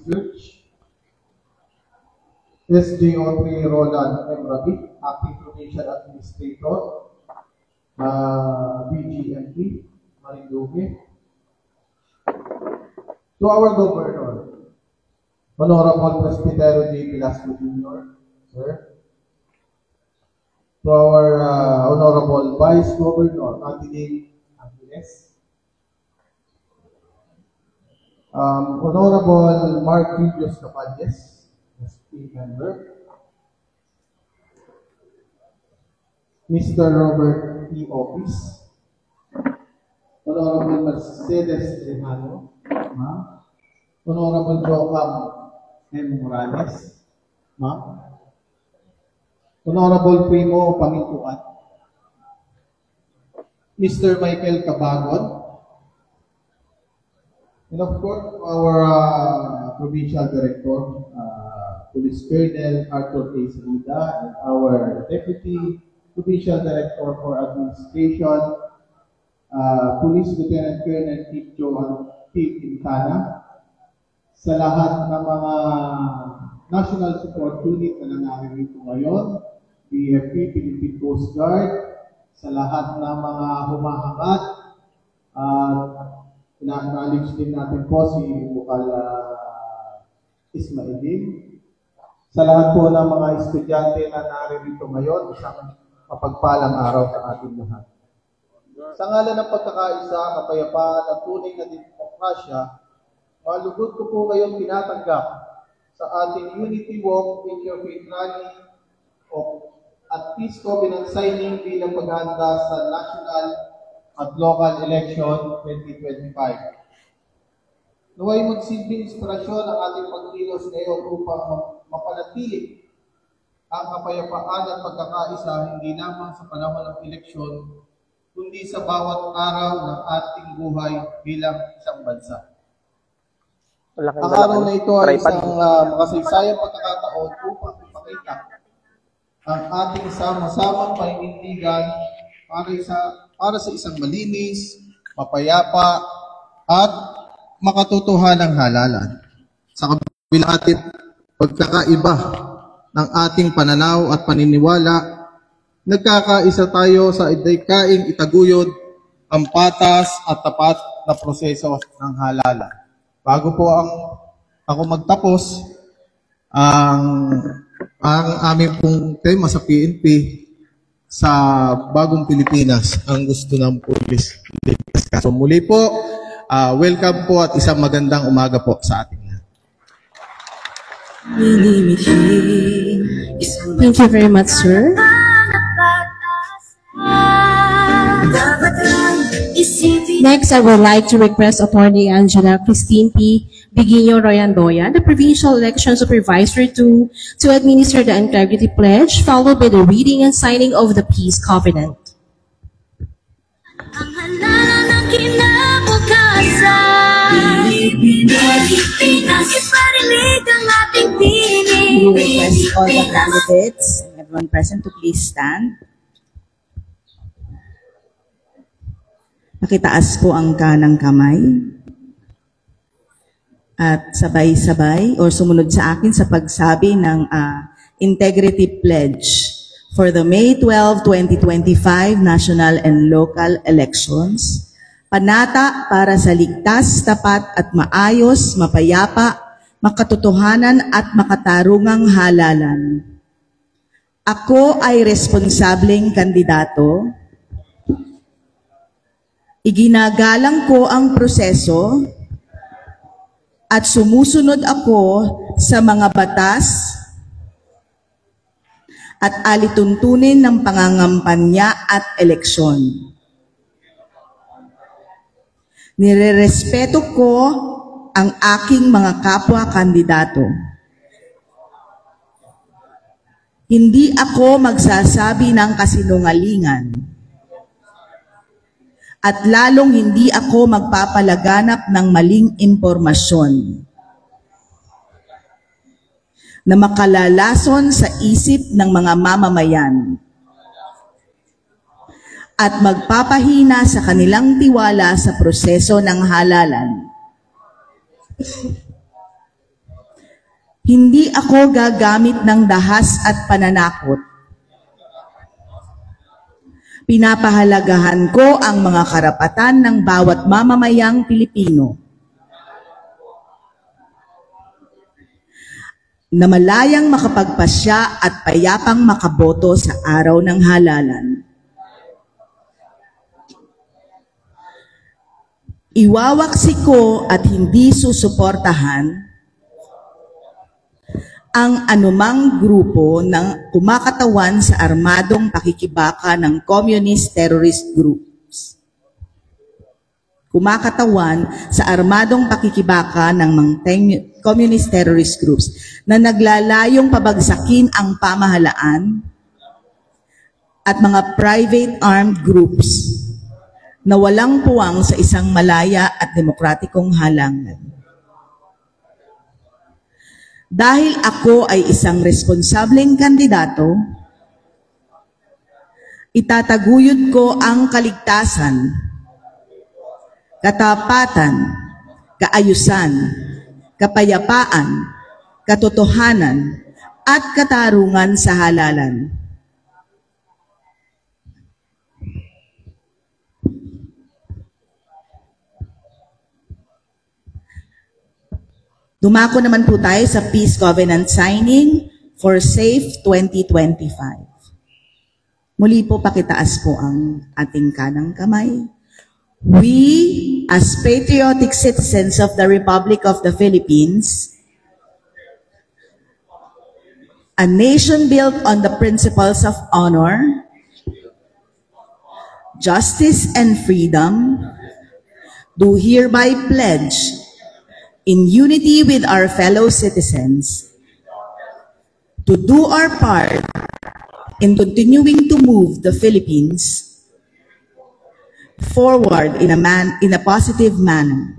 Research. SJ Audrey Roland M. Rabi, Acting Provincial Administrator, BGMP, Marinduque. To our Governor, Honorable Presbytero J. Velasco Jr., sir. To our Honorable Vice Governor, Candidate Angeles. Honorable Mark Julius Capadjes, SP member. Mr. Robert E. Office. Honorable Mercedes Rehano, ma'am. Honorable Joachim M. Morales, ma'am. Honorable Primo Pamintuan. Mr. Michael Cabagon. And of course, our Provincial Director, Police Colonel Arthur A. Salida, and our Deputy Provincial Director for Administration, Police Lieutenant Colonel Chief Joan P. Quintana, sa lahat ng mga National Support Unit na nangyayari ngayon, BFP, Philippine Coast Guard, sa lahat ng mga humahangat, ina-acknowledge din natin po si Bukal Ismailin. Sa lahat po ng mga estudyante na naririto ngayon, isang mapagpalang araw sa ating lahat. Sa ngalan ng pagkakaisa, kapayapaan at tunay na demokrasya, malugod ko po ngayon tinatanggap sa ating Unity Walk in your faith rally at Peace Covenant signing bilang paghahanda sa national at local election 2025. Naway magsilbing inspirasyon ang ating pagkilos ngayon upang mapanatili ang kapayapaan at pagkakaisa hindi lamang sa panahon ng eleksyon, kundi sa bawat araw ng ating buhay bilang isang bansa. Ang araw na ito ay isang makasaysayang pagkakataon upang ipakita ang ating sama-samang paninindigan para sa isang malinis, mapayapa, at makatotohanang halalan. Sa kabilang ating pagkakaiba ng ating pananaw at paniniwala, nagkakaisa tayo sa idaykaing itaguyod ang patas at tapat na proseso ng halalan. Bago po ako magtapos, ang aming pong tema sa PNP sa Bagong Pilipinas, ang gusto ng pulis. So muli po, welcome po at isang magandang umaga po sa ating lahat. Thank you very much, sir. Next, I would like to request Attorney Angela Christine P. Biguino Royandoyan, the Provincial Election Supervisor to administer the Integrity Pledge, followed by the reading and signing of the Peace Covenant. Ang halalan ng kinabukasan, Pilipinas, iparinig ang ating We request all the candidates and everyone present to please stand. Pakitaas po ang kanang kamay. At sabay-sabay o sumunod sa akin sa pagsabi ng Integrity Pledge for the May 12, 2025 national and local elections. Panata para sa ligtas, tapat at maayos, mapayapa, makatotohanan at makatarungang halalan. Ako ay responsableng kandidato. Iginagalang ko ang proseso at sumusunod ako sa mga batas at alituntunin ng pangangampanya at eleksyon. Nirerespeto ko ang aking mga kapwa-kandidato. Hindi ako magsasabi ng kasinungalingan. At lalong hindi ako magpapalaganap ng maling impormasyon na makalalason sa isip ng mga mamamayan at magpapahina sa kanilang tiwala sa proseso ng halalan. Hindi ako gagamit ng dahas at pananakot. Pinapahalagahan ko ang mga karapatan ng bawat mamamayang Pilipino na malayang makapagpasya at payapang makaboto sa araw ng halalan. Iwawaksi ko at hindi susuportahan ang anumang grupo ng kumakatawan sa armadong pakikibaka ng communist terrorist groups. Kumakatawan sa armadong pakikibaka ng mga communist terrorist groups na naglalayong pabagsakin ang pamahalaan at mga private armed groups na walang puwang sa isang malaya at demokratikong halangan. Dahil ako ay isang responsableng kandidato, itataguyod ko ang kaligtasan, katapatan, kaayusan, kapayapaan, katotohanan, at katarungan sa halalan. Dumako naman po tayo sa Peace Covenant Signing for Safe 2025. Muli po, pakitaas po ang ating kanang kamay. We, as patriotic citizens of the Republic of the Philippines, a nation built on the principles of honor, justice, and freedom, do hereby pledge in unity with our fellow citizens, to do our part in continuing to move the Philippines forward in a positive manner,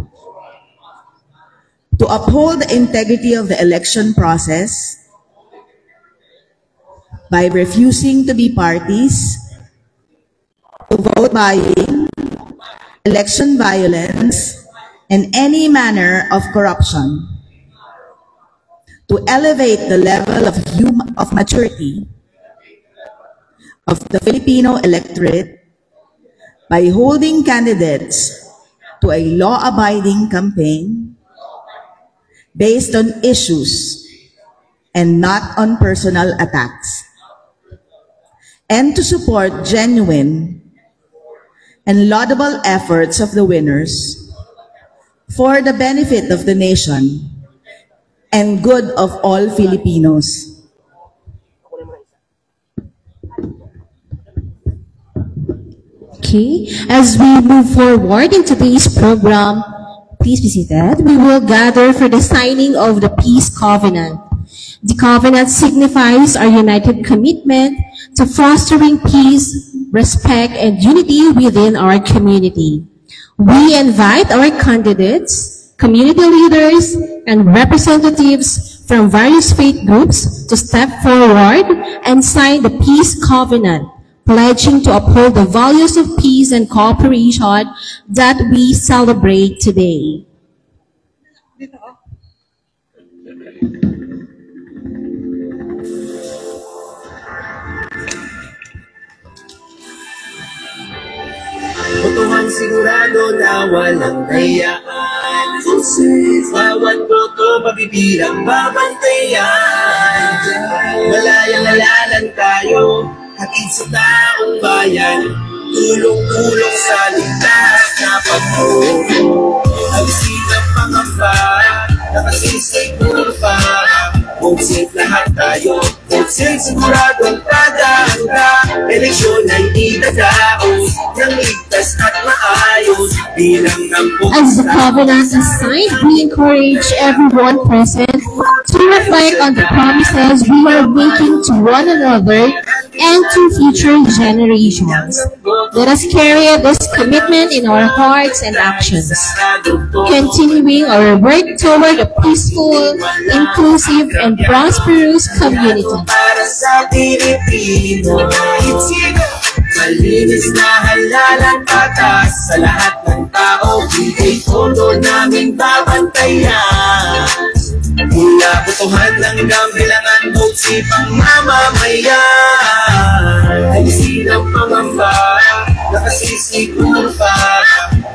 to uphold the integrity of the election process by refusing to be parties, to vote buying, election violence, and any manner of corruption, to elevate the level of maturity of the Filipino electorate by holding candidates to a law-abiding campaign based on issues and not on personal attacks, and to support genuine and laudable efforts of the winners for the benefit of the nation and good of all Filipinos. Okay, as we move forward in today's program, please be seated. We will gather for the signing of the Peace Covenant. The covenant signifies our united commitment to fostering peace, respect, and unity within our community. We invite our candidates, community leaders, and representatives from various faith groups to step forward and sign the Peace Covenant, pledging to uphold the values of peace and cooperation that we celebrate today. Botohan sigurado na walang dayaan. Bawat boto mabibilang babantayan. Malayang halalan tayo, hatid sa taong bayan. Tulong-tulong sa ligtas na pagbuo. Ang sigang pangamba, nakasisig pa. Vote safe lahat tayo, vote safe siguradong tadahanda. Eleksyon ay idadaos ng ligtas at maayos bilang ng As the covenant is signed, we encourage everyone present to reflect on the promises we are making to one another and to future generations. Let us carry this commitment in our hearts and actions, continuing our work toward a peaceful, inclusive, and prosperous community. Para sa Pilipino, malinis na halalan patas sa lahat ng tao. Bigay todo naming babantayan. na botohan hanggang bilangan vote si pang mamamayan. Alisin ang pangamba, nakasisiguro pa.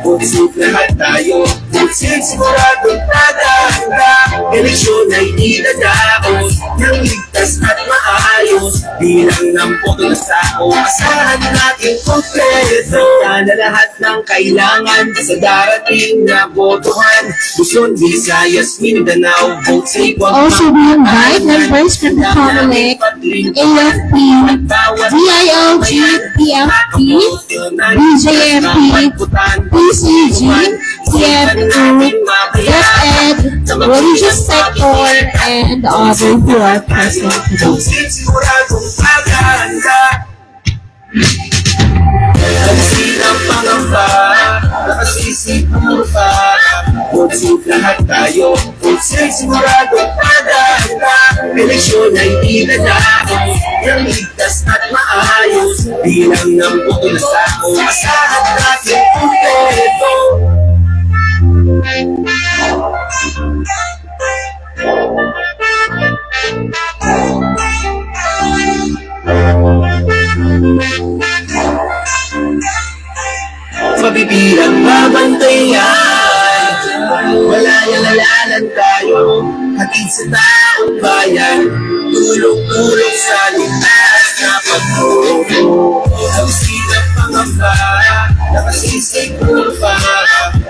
Vote sip lahat tayo, vote sip siguradong tatanda. Eleksyon ay idadaos ng ligtas at maayos. Bilang ng boto na sao, asahan natin kompleto. Sana lahat ng kailangan sa darating na botohan. Luzon, Visayas, Mindanao, vote sip. Also, we invite members from the Comelec, AFP, DILG, PFP, BJMP, PCG, TFU, DepEd, religious sector, and others who are present today. Siguradong paganda. Alisin ang pangamba, nakasisiguro pa. Vote sip lahat tayo, vote sip siguradong paganda. Eleksyon ay idadaos ng ligtas at maayos. Bilang ng boto na sao, asahan natin kompleto. Mabibilang babantayan, malaya-lalalan tayo, hatid sa taong bayan, tulong-tulong sa litas na pagtuto. Alisin ang pangamba, nakasisiguro pa.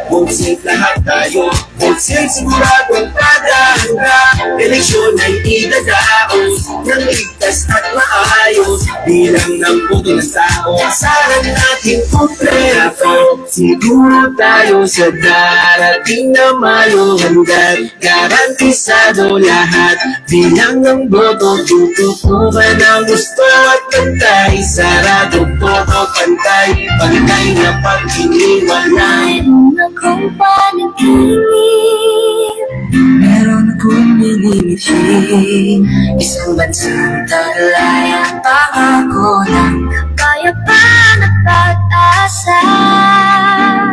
Vote sip lahat tayo, vote sip siguradong tatanda. Eleksyon ay idadaos ng ligtas at maayos. Bilang ng boto na sao, asahan natin kompleto. Siguro tayo sa darating na Mayo, hanggang garantisado lahat. Bilang ng boto, tutupukan ang gusto at pantay. Sarado boto, pantay, pantay na pag-iniwalay. Akong panaginip, Meron akong minimitin, isang bansang taglay ang pangako ng kapayapaan at pag-asa.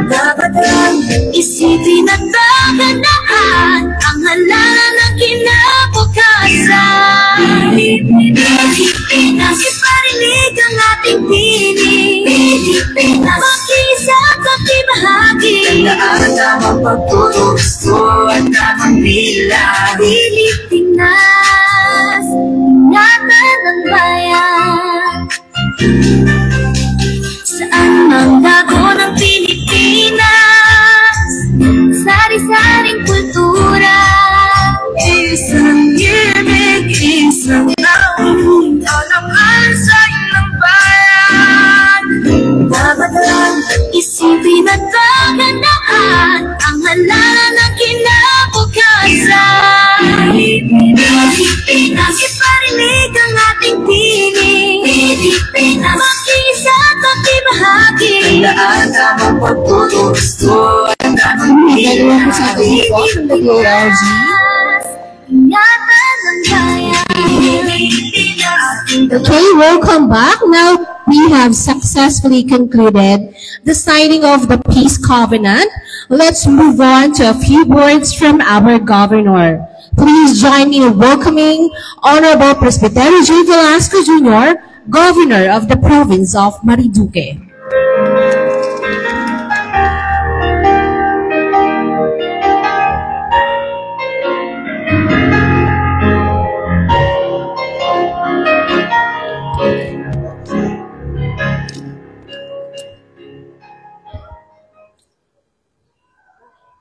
dapat lang. Isipin at paghandaan ang halalan ng kinabukasan. Pilipinas, iparinig ang ating tinig. Pilipinas, mag-isa at magbahagi. Tandaan tamang pagtulong, gusto at tamang bilang. Pilipinas, ingatan ng bayan. Saan mang dago ng Pilipinas, sari-saring kultura. Isang ibig, isang naong alaman sa ilang bayan. Dapat lang isipin at paghandaan ang halalan ng kinabukasan. Pilipinas, iparinig ang ating tinig. Pilipinas, mag-isa at magbahagi. Tandaan tamang pagtulong, gusto at tamang bilang. Pilipinas, ingatan ng bayan. Okay, welcome back. Now we have successfully concluded the signing of the Peace Covenant. Let's move on to a few words from our governor. Please join me in welcoming Honorable Presbyterio J. Velasco Jr., Governor of the Province of Marinduque.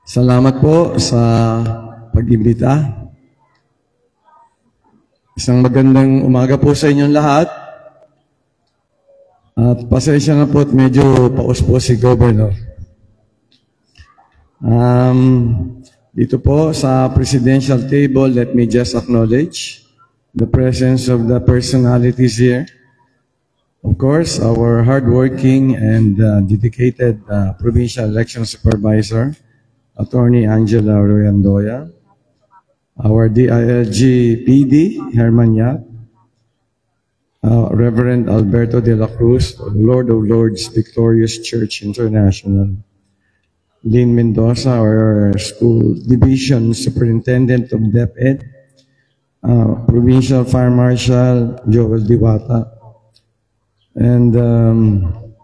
Salamat po sa pag-imbita. Isang magandang umaga po sa inyong lahat. At pasensya na po at medyo paus po si Governor. Dito po sa presidential table, let me just acknowledge the presence of the personalities here. Of course, our hardworking and dedicated provincial election supervisor, Attorney Angela Royandoya, our DILG PD, Herman Yap, Reverend Alberto de la Cruz, Lord of Lords Victorious Church International, Lynn Mendoza, our School Division Superintendent of DepEd, Provincial Fire Marshal Joel Diwata, and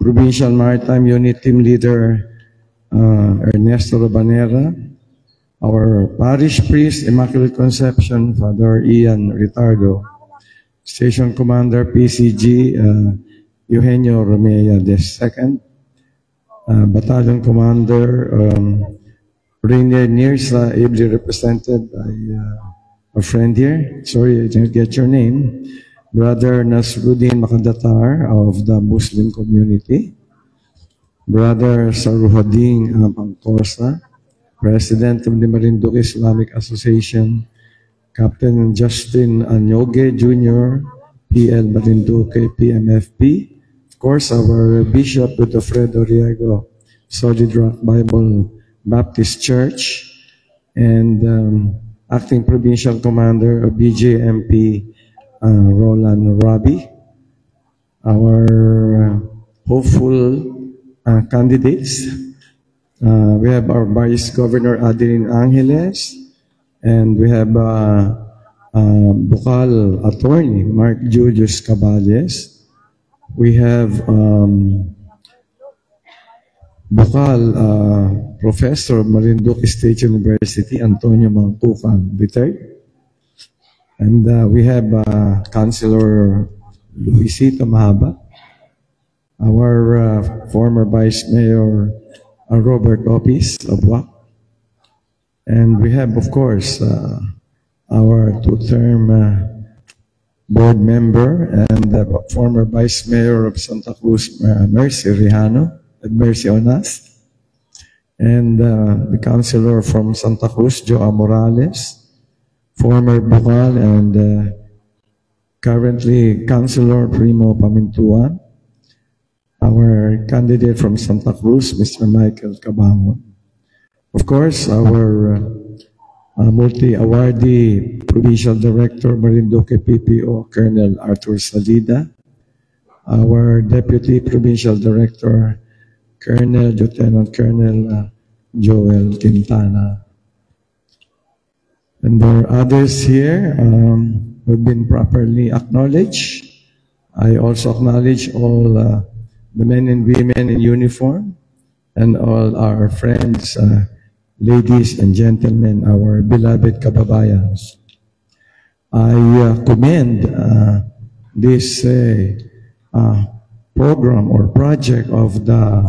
Provincial Maritime Unit Team Leader Ernesto Rabanera, our Parish Priest, Immaculate Conception, Father Ian Ritardo, Station Commander PCG Eugenio Romea II, Battalion Commander Rainier Nirsa, ably represented by a friend here. Sorry, I didn't get your name. Brother Nasruddin Makadatar of the Muslim community. Brother Saruhading Pangkorsa, President of the Marinduque Islamic Association. Captain Justin Anyoge Jr., PL Marinduque, PMFP. Of course, our Bishop Godofredo Riego, Solid Rock Bible Baptist Church, and Acting Provincial Commander of BJMP, Roland Rabi. Our hopeful candidates. We have our Vice Governor Adeline Angeles, and we have Bukal Attorney Mark Julius Caballes. We have Bukal Professor of Marinduque State University, Antonio Mangtukan III. And we have Councilor Luisito Mahaba, our former Vice Mayor Robert Opis of WAC. And we have, of course, our two-term board member and former Vice Mayor of Santa Cruz, Mercy Rihano, Mercy Onas, and the councilor from Santa Cruz, Joa Morales, former Bukal and currently Councilor Primo Pamintuan, our candidate from Santa Cruz, Mr. Michael Cabangon. Of course, our multi-awardee Provincial Director, Marinduque PPO, Colonel Arthur Salida, our Deputy Provincial Director, Lieutenant Colonel Joel Quintana. And there are others here who have been properly acknowledged. I also acknowledge all the men and women in uniform and all our friends, ladies and gentlemen, our beloved kababayans. I commend this program or project of the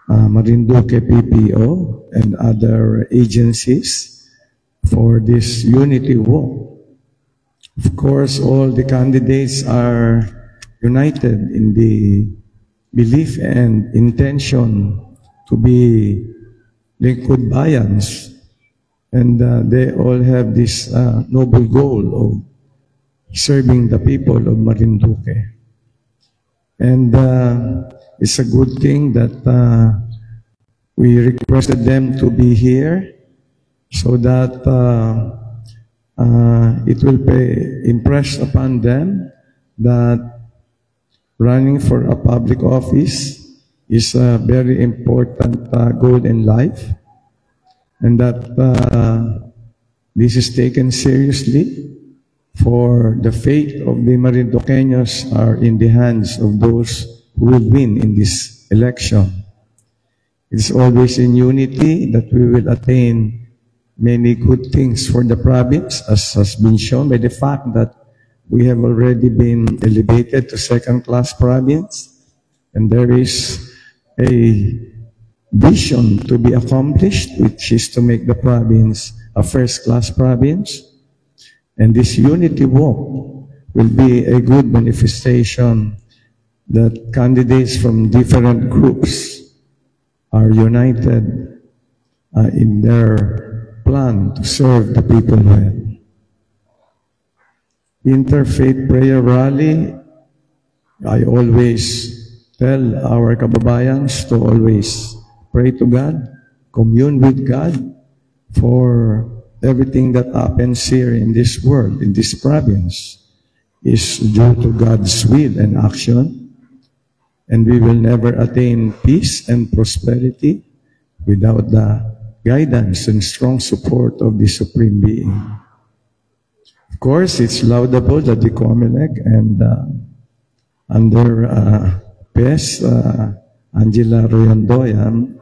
Marinduque PPO and other agencies for this unity walk. Of course, all the candidates are united in the belief and intention to be lingkod bayans, and they all have this noble goal of serving the people of Marinduque. And it's a good thing that we requested them to be here so that it will be impressed upon them that running for a public office is a very important goal in life, and that this is taken seriously, for the fate of the Marinduqueños are in the hands of those who will win in this election. It's always in unity that we will attain many good things for the province, as has been shown by the fact that we have already been elevated to second-class province, and there is a vision to be accomplished, which is to make the province a first-class province. And this unity walk will be a good manifestation that candidates from different groups are united in their plan to serve the people well. Interfaith prayer rally, I always tell our kababayans to always pray to God, commune with God for everything that happens here in this world, in this province, is due to God's will and action. And we will never attain peace and prosperity without the guidance and strong support of the Supreme Being. Of course, it's laudable that the COMELEC and under PES, Angela Royandoyan,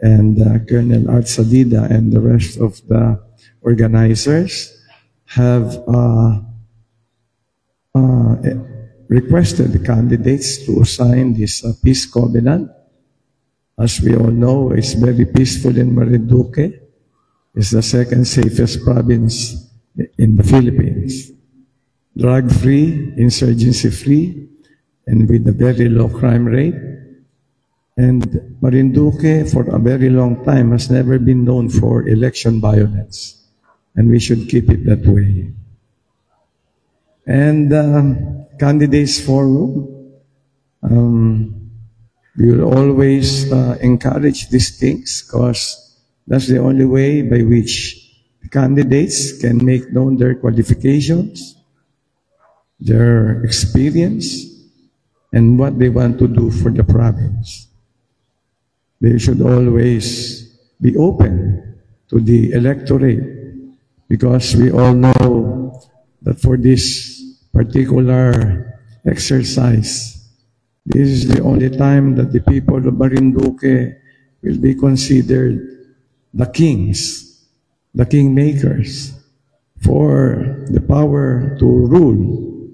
and Colonel Art Sadida and the rest of the organizers have requested the candidates to sign this peace covenant. As we all know, it's very peaceful in Marinduque. It's the second safest province in the Philippines. Drug-free, insurgency-free, and with a very low crime rate. And Marinduque, for a very long time, has never been known for election violence. And we should keep it that way. And candidates forum, we will always encourage these things because that's the only way by which the candidates can make known their qualifications, their experience, and what they want to do for the province. They should always be open to the electorate because we all know that for this particular exercise, this is the only time that the people of Marinduque will be considered the kings, the kingmakers, for the power to rule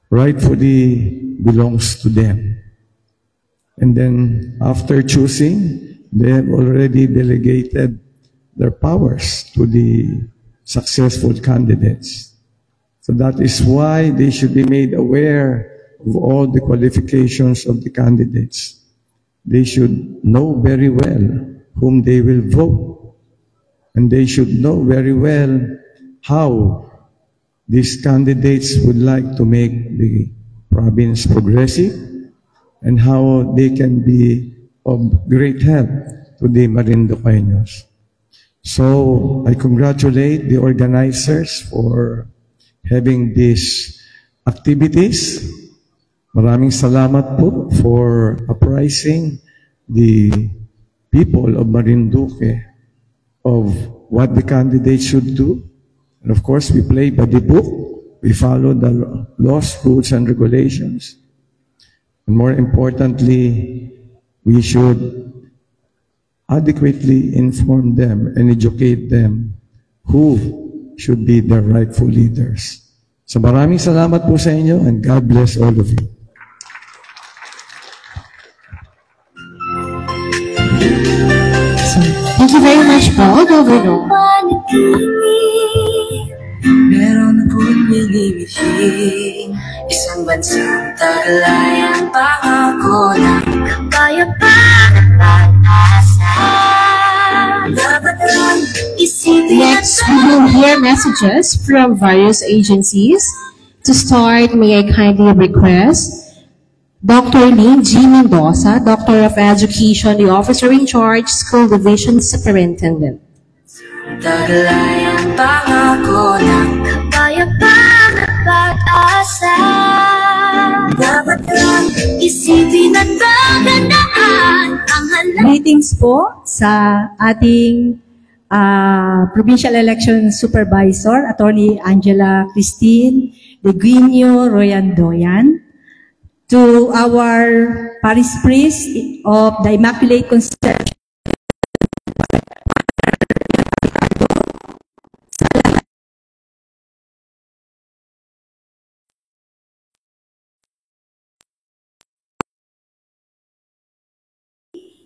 rightfully belongs to them. And then after choosing, they have already delegated their powers to the successful candidates. So that is why they should be made aware of all the qualifications of the candidates. They should know very well whom they will vote. And they should know very well how these candidates would like to make the province progressive and how they can be of great help to the Marinduqueños. So I congratulate the organizers for having these activities. Maraming salamat po for apprising the people of Marinduque of what the candidates should do. And of course, we play by the book. We follow the laws, rules, and regulations. And more importantly, we should adequately inform them and educate them who should be their rightful leaders. So maraming salamat po sa inyo and God bless all of you. Thank you very much, Paul. Governor. Meron akong minimithing isang bansang tagalayang pangako ng kapayapaan at pag-asa. Dapat lang isipin at Next, we will hear messages from various agencies. To start, may I kindly request Dr. Lynn G. Mendoza, Doctor of Education, the Officer in Charge, School Division Superintendent. tagalayang pangako ng kapayapaan at pag-asa. Dapat lang isipin at paghandaan ang halaga. Greetings po sa ating Provincial Election Supervisor, Attorney Angela Christine Leguinio Royandoyan, to our parish priest of the Immaculate Conception,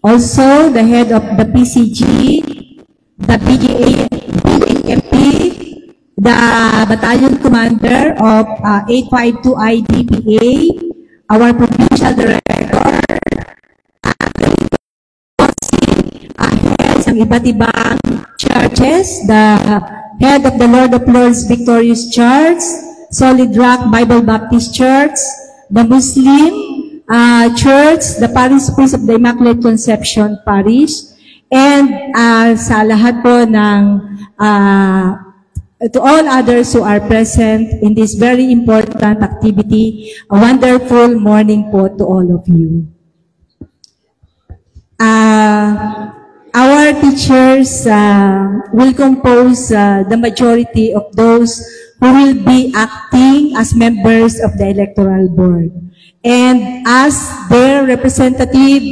also the head of the PCG, the BAMP, the Battalion Commander of 852 IDPA, our Provincial Director, heads ng iba't ibang churches, the head of the Lord of Lords Victorious Church, Solid Rock Bible Baptist Church, the Muslim Church, the Parish Priest of the Immaculate Conception Parish, and sa lahat po ng to all others who are present in this very important activity, a wonderful morning po to all of you. Our teachers will compose the majority of those who will be acting as members of the Electoral Board. And as their representative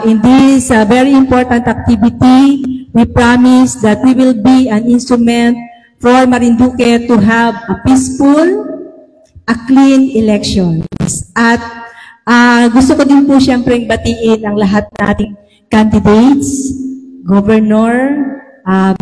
in this very important activity, we promise that we will be an instrument for Marinduque to have a peaceful, a clean elections. At gusto ko din po siyempre batiin ang lahat nating candidates, Governor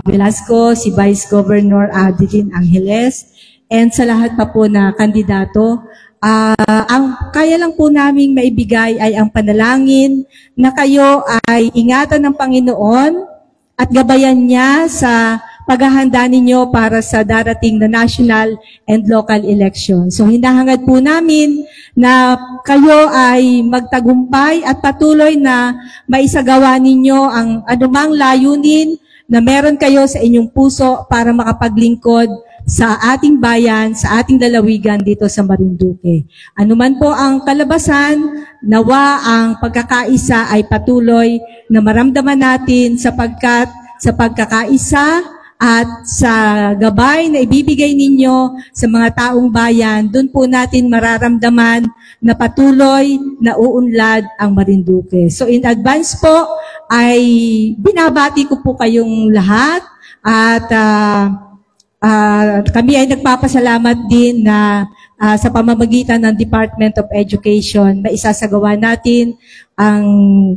Velasco, si Vice Governor Adeline Angeles, and sa lahat pa po na kandidato. Ang kaya lang po naming maibigay ay ang panalangin na kayo ay ingatan ng Panginoon at gabayan niya sa paghahanda ninyo para sa darating na national and local election. So hinahangad po namin na kayo ay magtagumpay at patuloy na maisagawa ninyo ang anumang layunin na meron kayo sa inyong puso para makapaglingkod sa ating bayan, sa ating lalawigan dito sa Marinduque. Ano man po ang kalabasan, nawa ang pagkakaisa ay patuloy na maramdaman natin sapagkat sa pagkakaisa at sa gabay na ibibigay ninyo sa mga taong bayan, doon po natin mararamdaman na patuloy na uunlad ang Marinduque. So in advance po ay binabati ko po kayong lahat at kami ay nagpapasalamat din na sa pamamagitan ng Department of Education na isasagawa natin ang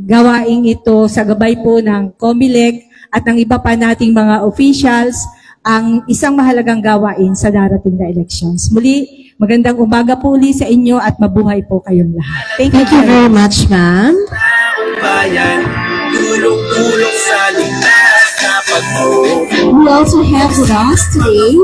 gawaing ito sa gabay po ng COMELEC at ng iba pa nating mga officials ang isang mahalagang gawain sa darating na elections. Muli, magandang umaga po uli sa inyo at mabuhay po kayong lahat. Thank you very much, ma'am. Bayan, tulong-tulong sa likas na pag-uwi. We also have with us today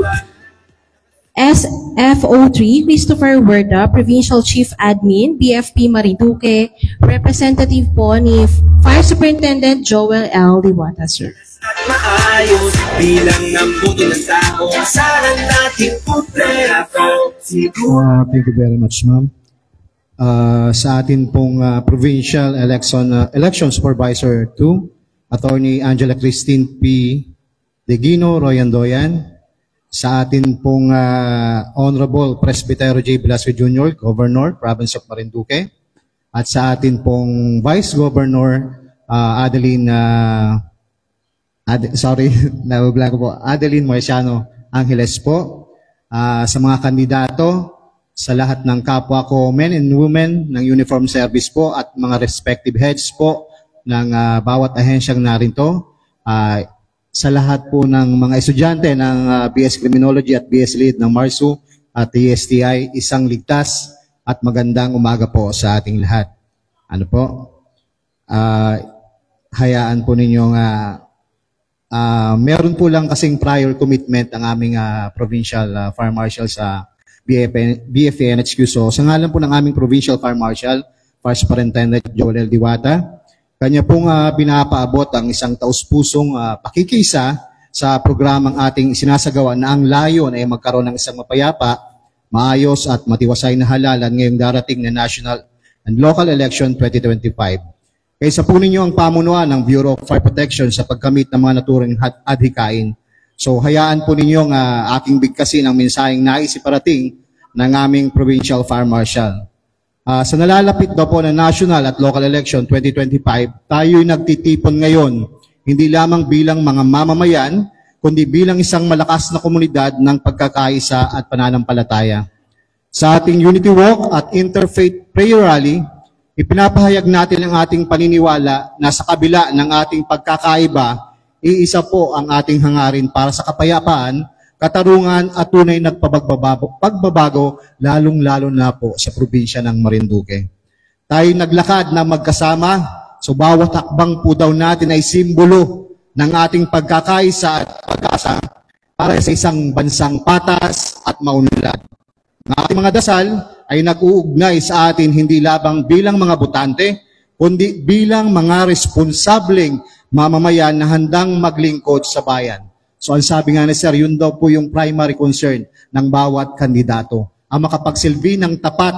SFO3 Christopher Werda, Provincial Chief Admin, BFP Marinduque, Representative po ni Fire Superintendent Joel L. Diwata, sir. At maayos bilang ng buto ng tao, asahan natin putrera ko. Thank you very much, ma'am. Sa atin pong Provincial Election Supervisor 2, Attorney Angela Christine P. Degino Royandoyan, sa atin pong Honorable Presbytero J. Velasco Jr., Governor, Province of Marinduque, at sa atin pong Vice Governor Adeline Moesiano Angeles po, sa mga kandidato, sa lahat ng kapwa ko, men and women ng uniform service po at mga respective heads po ng bawat ahensyang narito, sa lahat po ng mga estudyante ng BS Criminology at BS Lead ng MARSU at TSTI, isang ligtas at magandang umaga po sa ating lahat. Ano po? Hayaan po ninyong meron po lang kasing prior commitment ang aming Provincial Fire Marshal sa BFA NHQ. So sa ngalan po ng aming Provincial Fire Marshal, Fire Superintendent Joel L. Diwata, kanya pong pinapaabot ang isang taus-pusong pakikisa sa programang ating sinasagawa na ang layon ay magkaroon ng isang mapayapa, maayos at matiwasay na halalan ngayong darating na national and local election 2025. Kaysa po ninyo ang pamunuan ng Bureau of Fire Protection sa pagkamit ng mga naturing adhikain. So hayaan po ninyo ang aking bigkasin ang mensaheng nais iparating ng aming Provincial Fire Marshal. Sa nalalapit daw po na national at local election 2025, tayo'y nagtitipon ngayon, hindi lamang bilang mga mamamayan, kundi bilang isang malakas na komunidad ng pagkakaisa at pananampalataya. Sa ating Unity Walk at Interfaith Prayer Rally, ipinapahayag natin ang ating paniniwala na sa kabila ng ating pagkakaiba, iisa po ang ating hangarin para sa kapayapaan, katarungan at tunay na pagbabago, lalong-lalo na po sa probinsya ng Marinduque. Tayo naglakad na magkasama, so bawat hakbang po daw natin ay simbolo ng ating pagkakaisa at pag-asa para sa isang bansang patas at maunlad. Ang ating mga dasal ay nag-uugnay sa atin hindi labang bilang mga botante, kundi bilang mga responsableng mamamayan na handang maglingkod sa bayan. So ang sabi nga ni Sir, yun daw po yung primary concern ng bawat kandidato, ang makapagsilbi ng tapat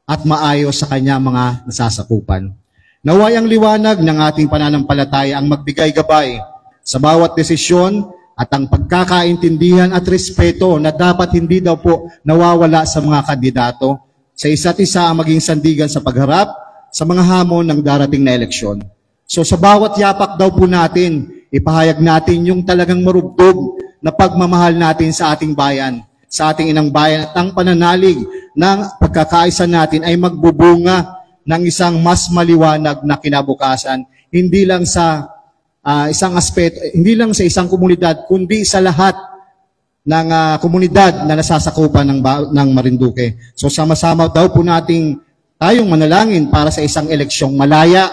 at maayos sa kanya mga nasasakupan. Naway ang liwanag ng ating pananampalataya ang magbigay gabay sa bawat desisyon at ang pagkakaintindihan at respeto na dapat hindi daw po nawawala sa mga kandidato sa isa't isa ang maging sandigan sa pagharap sa mga hamon ng darating na eleksyon. So sa bawat yapak daw po natin, ipahayag natin yung talagang marubdob na pagmamahal natin sa ating bayan, sa ating inang bayan, at ang pananalig ng pagkakaisa natin ay magbubunga ng isang mas maliwanag na kinabukasan, hindi lang sa isang aspeto, hindi lang sa isang komunidad, kundi sa lahat ng komunidad na nasasakupan ng Marinduque. So sama-sama daw po tayong manalangin para sa isang eleksyong malaya,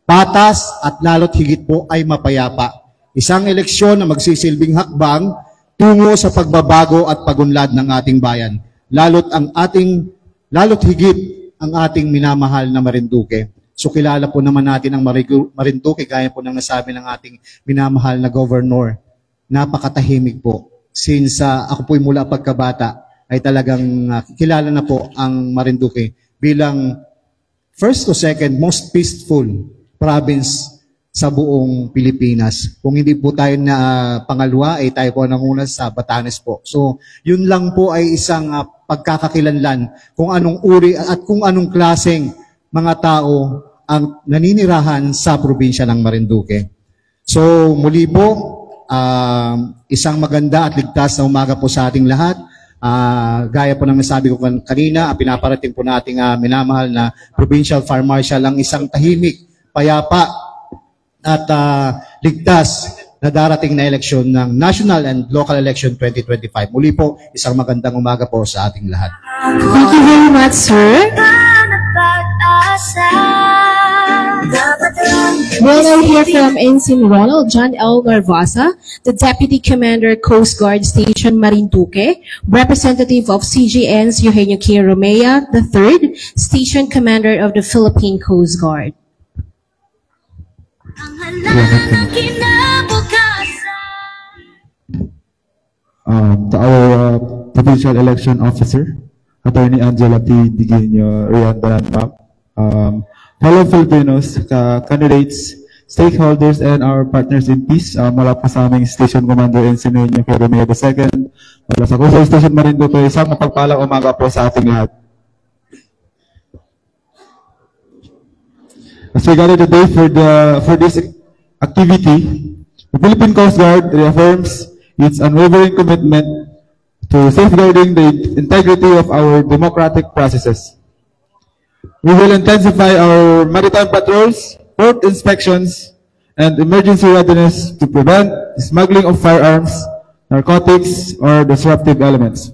patas, at lalo't higit po ay mapayapa. Isang eleksyon na magsisilbing hakbang tungo sa pagbabago at pagunlad ng ating bayan. Lalo't higit ang ating minamahal na Marinduque. So kilala po naman natin ang Marinduque, gaya po ng nasabi ng ating minamahal na governor. Napakatahimik po. Since ako po'y mula pagkabata, ay talagang kilala na po ang Marinduque bilang first to second most peaceful province sa buong Pilipinas. Kung hindi po tayo na pangalawa, ay tayo po nanguna sa Batanes po. So, yun lang po ay isang pagkakakilanlan kung anong uri at kung anong klaseng mga tao ang naninirahan sa probinsya ng Marinduque. So, muli po, isang maganda at ligtas na umaga po sa ating lahat. Gaya po ng nasabi ko kanina, pinaparating po nating minamahal na Provincial Fire Marshal ang isang tahimik, payapa, at ligtas na darating na eleksyon ng National and Local Election 2025. Muli po, isang magandang umaga po sa ating lahat. Thank you very much, sir. We'll now hear from Ensign Ronald John L. Narvasa, the Deputy Commander, Coast Guard Station Marinduque, representative of CGN's Eugenio K. Romea III, Station Commander of the Philippine Coast Guard. To our Provincial Election Officer, Attorney Angela T. Diguinho Riandanan, fellow Filipinos, candidates, stakeholders, and our partners in peace, mula po sa aming Station Commander Ensign Eugenio K. Romea II, mula sa Coastal Station Marinduque, isang mapagpalang umaga po sa ating lahat. As we gather today for this activity, the Philippine Coast Guard reaffirms its unwavering commitment to safeguarding the integrity of our democratic processes. We will intensify our maritime patrols, port inspections, and emergency readiness to prevent the smuggling of firearms, narcotics, or disruptive elements.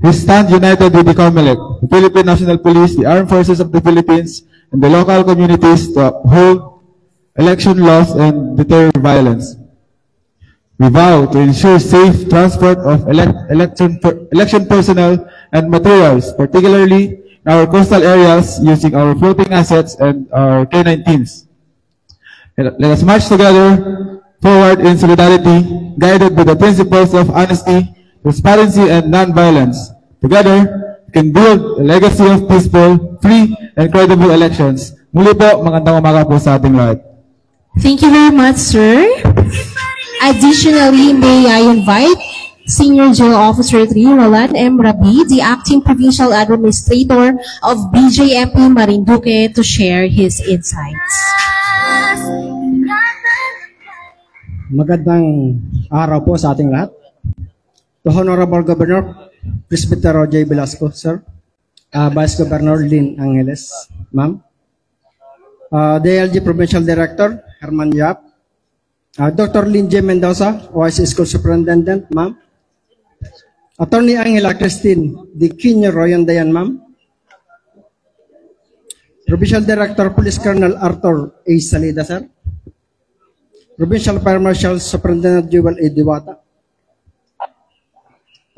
We stand united with the COMELEC, the Philippine National Police, the Armed Forces of the Philippines, and the local communities to uphold election laws and deter violence. We vow to ensure safe transport of election personnel and materials, particularly in our coastal areas, using our floating assets and our K9 teams. Let us march together forward in solidarity, guided by the principles of honesty, transparency, and non-violence. Together, we can build a legacy of peaceful, free, and credible elections. Muli po, magandang umaga po sa ating lahat. Thank you very much, sir. Additionally, may I invite Senior General Officer 3, Roland M. Rabi, the Acting Provincial Administrator of BJMP Marinduque, to share his insights. Magandang araw po sa ating lahat. To Honorable Governor Presbytero J. Velasco, sir. Vice Governor Lynn Angeles, ma'am. DLG Provincial Director Herman Yap. Dr. Lynn J. Mendoza, OIC School Superintendent, ma'am. Attorney Angela Christine Diguinho Royandayan, ma'am. Provincial Director Police Colonel Arthur A. Salida, sir. Provincial Fire Marshal Superintendent Jewel A. Diwata.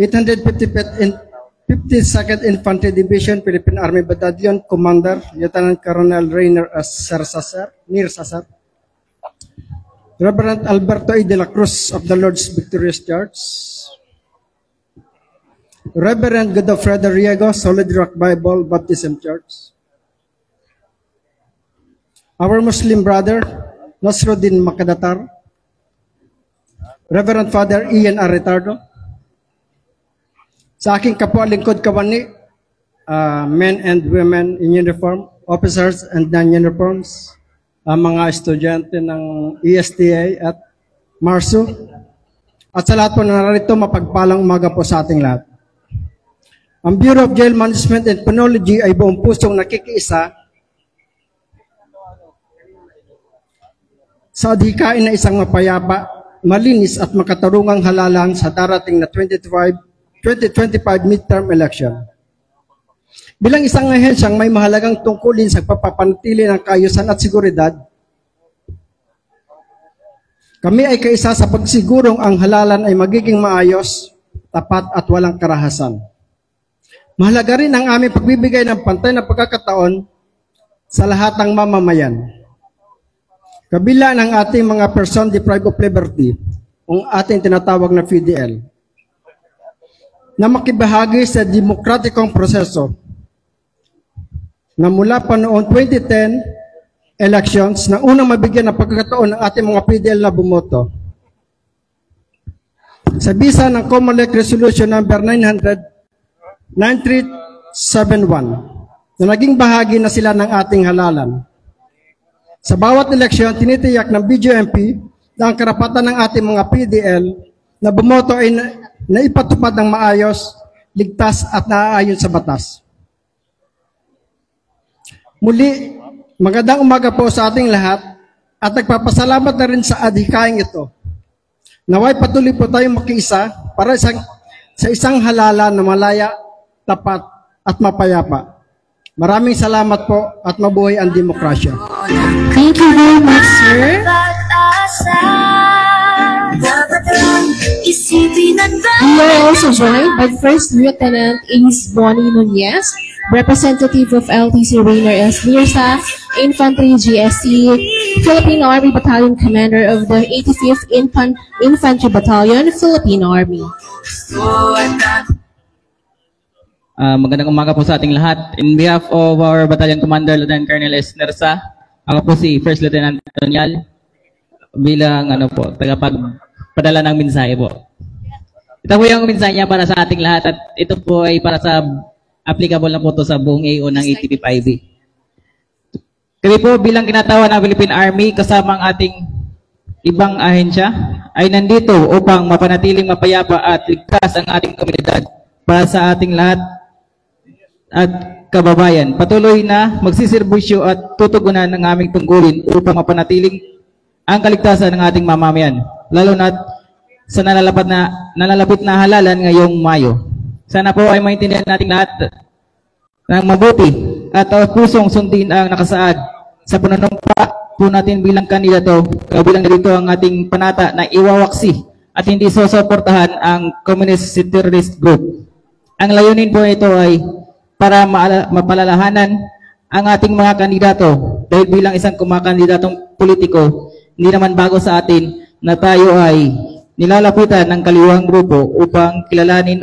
52nd Infantry Division, Philippine Army Battalion, Commander Lieutenant Colonel Rainer S. Nirsa, sir. Reverend Alberto A. de la Cruz of the Lord's Victorious Church. Reverend Godofredo Riego, Solid Rock Bible Baptism Church. Our Muslim brother, Nasruddin Makadatar. Reverend Father Ian R. Retardo, sa aking kapwa lingkod kawani, men and women in uniform, officers and non-uniforms, mga estudyante ng ESTA at MARSU, at sa lahat po na narito, mapagpalang umaga po sa ating lahat. Ang Bureau of Jail Management and Penology ay buong pusong nakikiisa sa adhikain na isang mapayapa, malinis at makatarungang halalan sa darating na 2025 midterm election. Bilang isang ahensyang may mahalagang tungkulin sa pagpapanatili ng kaayusan at seguridad, kami ay kaisa sa pagsigurong ang halalan ay magiging maayos, tapat at walang karahasan. Mahalaga rin ang aming pagbibigay ng pantay na pagkakataon sa lahat ng mamamayan. Kabila ng ating mga person deprived of liberty, ang ating tinatawag na PDL, na makibahagi sa demokratikong proseso na mula pa noong 2010 elections na unang mabigyan ng pagkakataon ng ating mga PDL na bumoto. Sa bisa ng COMELEC Resolution number 9371 na naging bahagi na sila ng ating halalan. Sa bawat eleksyon, tinitiyak ng BJMP na ang karapatan ng ating mga PDL na bumoto ay naipatupad ng maayos, ligtas at naaayon sa batas. Muli, magandang umaga po sa ating lahat at nagpapasalamat na rin sa adhikaing ito. Naway patuloy po tayong makiisa para sa isang halalan na malaya, tapat at mapayapa. Maraming salamat po at mabuhay ang demokrasya. Thank you very much, sir. We are also joined by First Lieutenant Ace Bonnie Nunez, representative of LTC Rainer S. Lirsa, Infantry GSC, Philippine Army Battalion Commander of the 85th Infantry Battalion, Philippine Army. Magandang umaga po sa ating lahat. In behalf of our Battalion Commander, Lieutenant Colonel S. Lirsa, ako po si First Lieutenant Tonyal, bilang tagapagpadala ng mensahe po. Ito po yung mensahe niya para sa ating lahat at ito po ay para sa applicable na po ito sa buong AO ng ATP-5B. Kami po bilang kinatawa ng Philippine Army kasama ang ating ibang ahensya ay nandito upang mapanatiling mapayapa at ligtas ang ating komunidad para sa ating lahat at kababayan. Patuloy na magsiserbisyo at tutugunan ng aming tungkulin upang mapanatiling ang kaligtasan ng ating mamamayan, lalo na sa nalalapit na halalan ngayong Mayo. Sana po ay maintindihan natin lahat ng mabuti at pusong sundin ang nakasaad sa panunumpa po natin bilang kandidato, kabilang dito ang ating panata na iwawaksi at hindi susuportahan ang communist terrorist group. Ang layunin po ito ay para mapalalahanan ang ating mga kandidato dahil bilang isang kumakandidatong politiko, hindi naman bago sa atin na tayo ay nilalapitan ng kaliwang grupo upang kikilan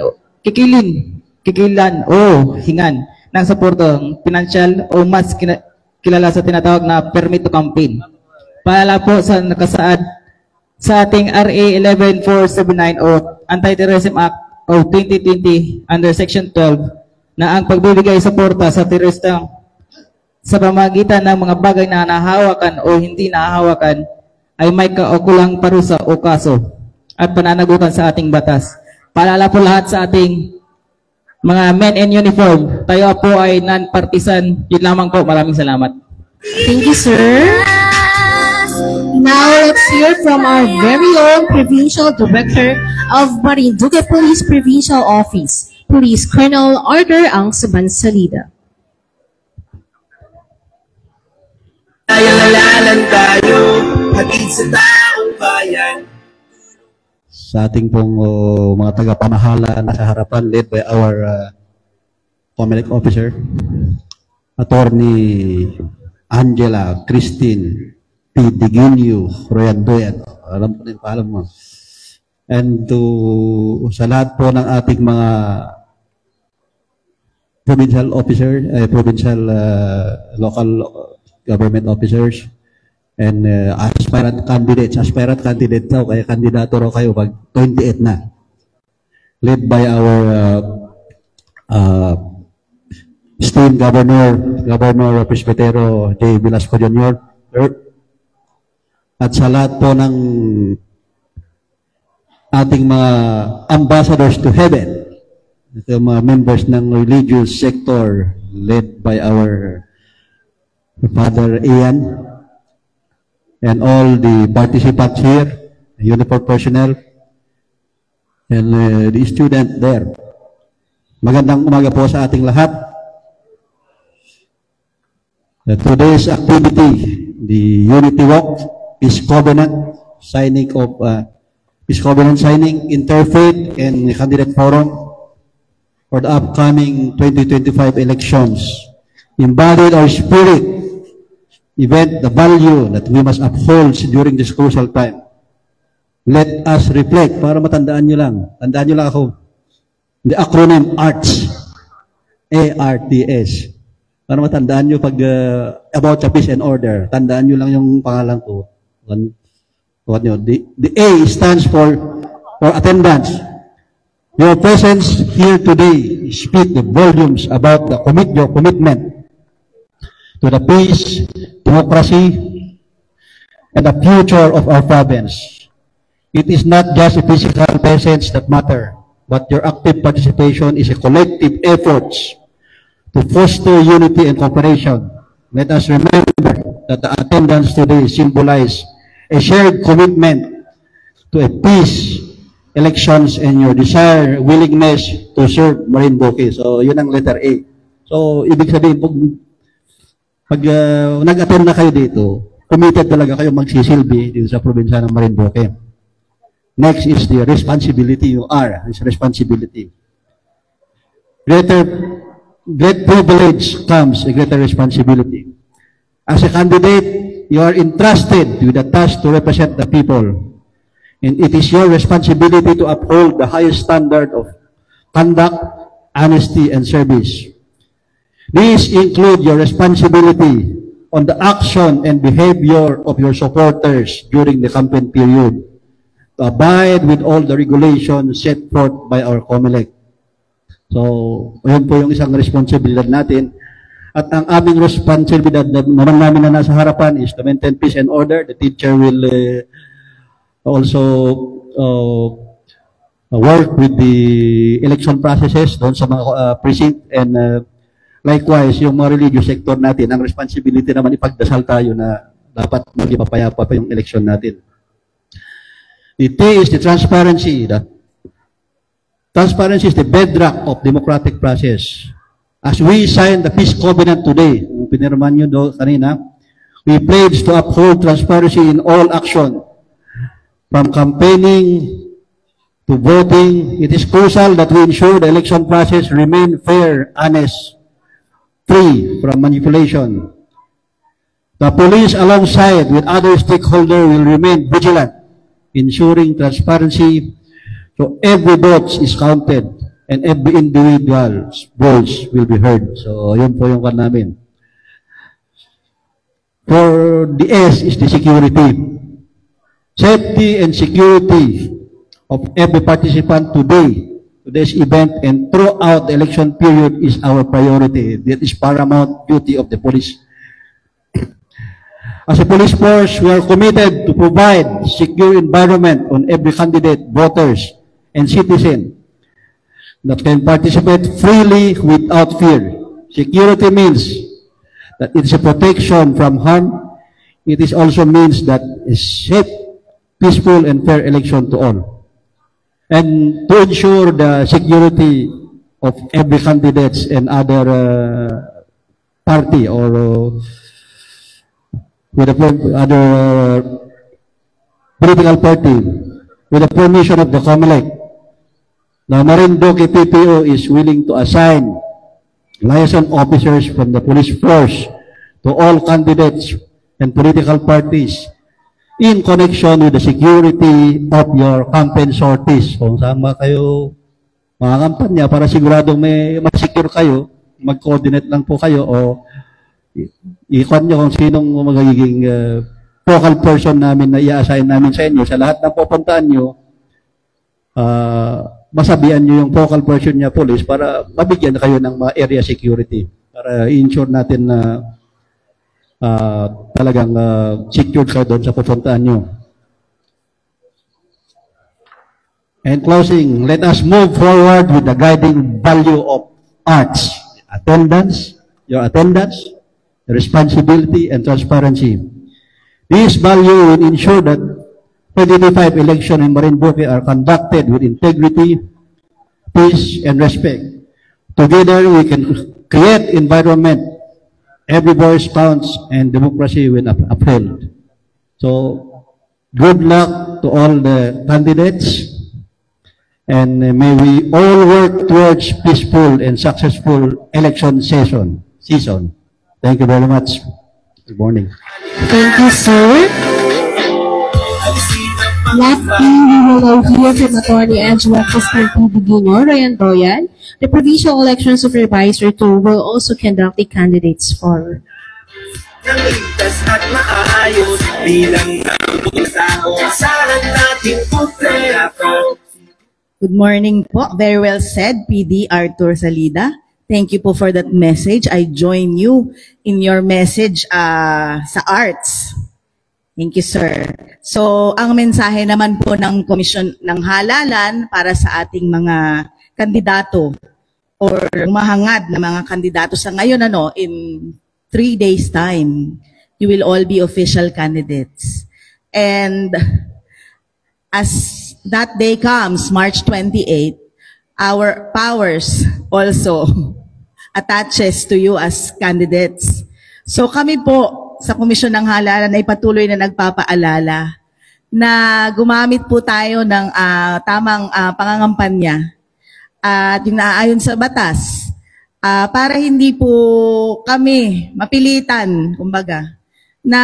o hingan ng suportang financial o mas kilala sa tinatawag na permit to campaign. Paalala po sa nakasaad sa ating RA 11479 o Anti-Terrorism Act of 2020 under Section 12 na ang pagbibigay suporta sa terorista sa pamagitan ng mga bagay na nahahawakan o hindi nahahawakan ay may kaukulang parusa o kaso at pananagutan sa ating batas. Paalala po lahat sa ating mga men in uniform, tayo po ay non-partisan. Yun lamang po. Maraming salamat. Thank you, sir. Now, let's hear from our very own Provincial Director of Marinduque Police Provincial Office, Police Colonel Arthur Angsaban Salida. Halalan tayo, hatid sa taong bayan. Sa ating pong mga tagapamahala na sa harapan, led by our COMELEC officer, Attorney Angela Christine P. Digunio Royan Doyan. Alam ko din paalam mo. And sa lahat po ng ating mga provincial officer, provincial local government officers, And aspirant candidate daw, kaya kandidato raw kayo pag 28 na. Led by our esteemed Governor Presbytero J. Velasco Jr. At sa lahat po ng ating mga ambassadors to heaven, ito mga members ng religious sector led by our Father Ian, and all the participants here, uniform personnel, and the student there. Magandang umaga po sa ating lahat. Today's activity, the Unity Walk, is covenant signing, interfaith and candidate forum for the upcoming 2025 elections. Embodied our spirit, event, the value that we must uphold during this crucial time. Let us reflect, para matandaan nyo lang. Tandaan nyo lang ako. The acronym ARTS. A-R-T-S. Para matandaan nyo pag about the peace and order. Tandaan nyo lang yung pangalan ko. The A stands for attendance. Your presence here today speaks the volumes about your commitment to the peace, democracy, and the future of our province. It is not just a physical presence that matters, but your active participation is a collective effort to foster unity and cooperation. Let us remember that the attendance today symbolizes a shared commitment to a peace, elections, and your desire, willingness to serve Marinduque. So, yun ang letter A. So, ibig sabihin, pag nag-attend na kayo dito, committed talaga kayo magsisilbi dito sa probinsya ng Marinduque. Next is the responsibility. You are is responsibility. Great privilege comes a greater responsibility. As a candidate, you are entrusted with the task to represent the people. And it is your responsibility to uphold the highest standard of conduct, honesty, and service. These include your responsibility on the action and behavior of your supporters during the campaign period, to abide with all the regulations set forth by our COMELEC. So, ayun po yung isang responsibilidad natin. At ang aming responsibilidad naman namin na nasa harapan is to maintain peace and order. The teacher will also work with the election processes doon sa mga precinct, and likewise, yung mga religious sector natin, ang responsibility naman ipagdasal tayo na dapat maging mapayapa pa yung election natin. The T is the transparency. Transparency is the bedrock of democratic process. As we sign the peace covenant today, pinirman nyo do kanina, we pledge to uphold transparency in all action, from campaigning to voting. It is crucial that we ensure the election process remain fair, honest, free from manipulation. The police, alongside with other stakeholders, will remain vigilant, ensuring transparency so every vote is counted and every individual's voice will be heard. So, yun po yung kan namin. For the S is the security. Safety and security of every participant today's event and throughout the election period is our priority. That is paramount duty of the police. As a police force, we are committed to provide secure environment on every candidate, voters, and citizen that can participate freely without fear. Security means that it is a protection from harm. It is also means that a safe, peaceful, and fair election to all. And to ensure the security of every candidates and other party or with the other political party, with the permission of the COMELEC, the Marinduque PPO is willing to assign liaison officers from the police force to all candidates and political parties in connection with the security of your campaign sorties. Kung saan kayo mga kampanya, para siguradong may secure kayo, mag-coordinate lang po kayo o i-con nyo kung sinong magiging focal person namin na i-assign namin sa inyo. Sa lahat ng pupuntaan nyo, masabihan nyo yung focal person niya, police, para mabigyan kayo ng mga area security. Para i-ensure natin na talagang secured kayo doon sa pupuntaan nyo. And closing, let us move forward with the guiding value of arts. Attendance, your responsibility, and transparency. This value will ensure that 2025 elections in Marinduque are conducted with integrity, peace, and respect. Together, we can create environment every voice counts and democracy will upheld. So, good luck to all the candidates, and may we all work towards peaceful and successful election season. Thank you very much. Good morning. Thank you, sir. Lastly, we will now hear from Attorney Angela Crispin Bigino, Ryan Doyan. The Provincial Election Supervisor 2 will also conduct the candidates forum. Good morning po. Very well said, PD Arthur Salida. Thank you po for that message. I join you in your message sa arts. Thank you, sir. So, ang mensahe naman po ng Komisyon ng Halalan para sa ating mga kandidato or mahangad na mga kandidato sa ngayon, in 3 days' time, you will all be official candidates. And as that day comes, March 28, our powers also attaches to you as candidates. So kami po sa Komisyon ng Halalan ay patuloy na nagpapaalala na gumamit po tayo ng tamang pangangampanya at yung naaayon sa batas para hindi po kami mapilitan, kumbaga, na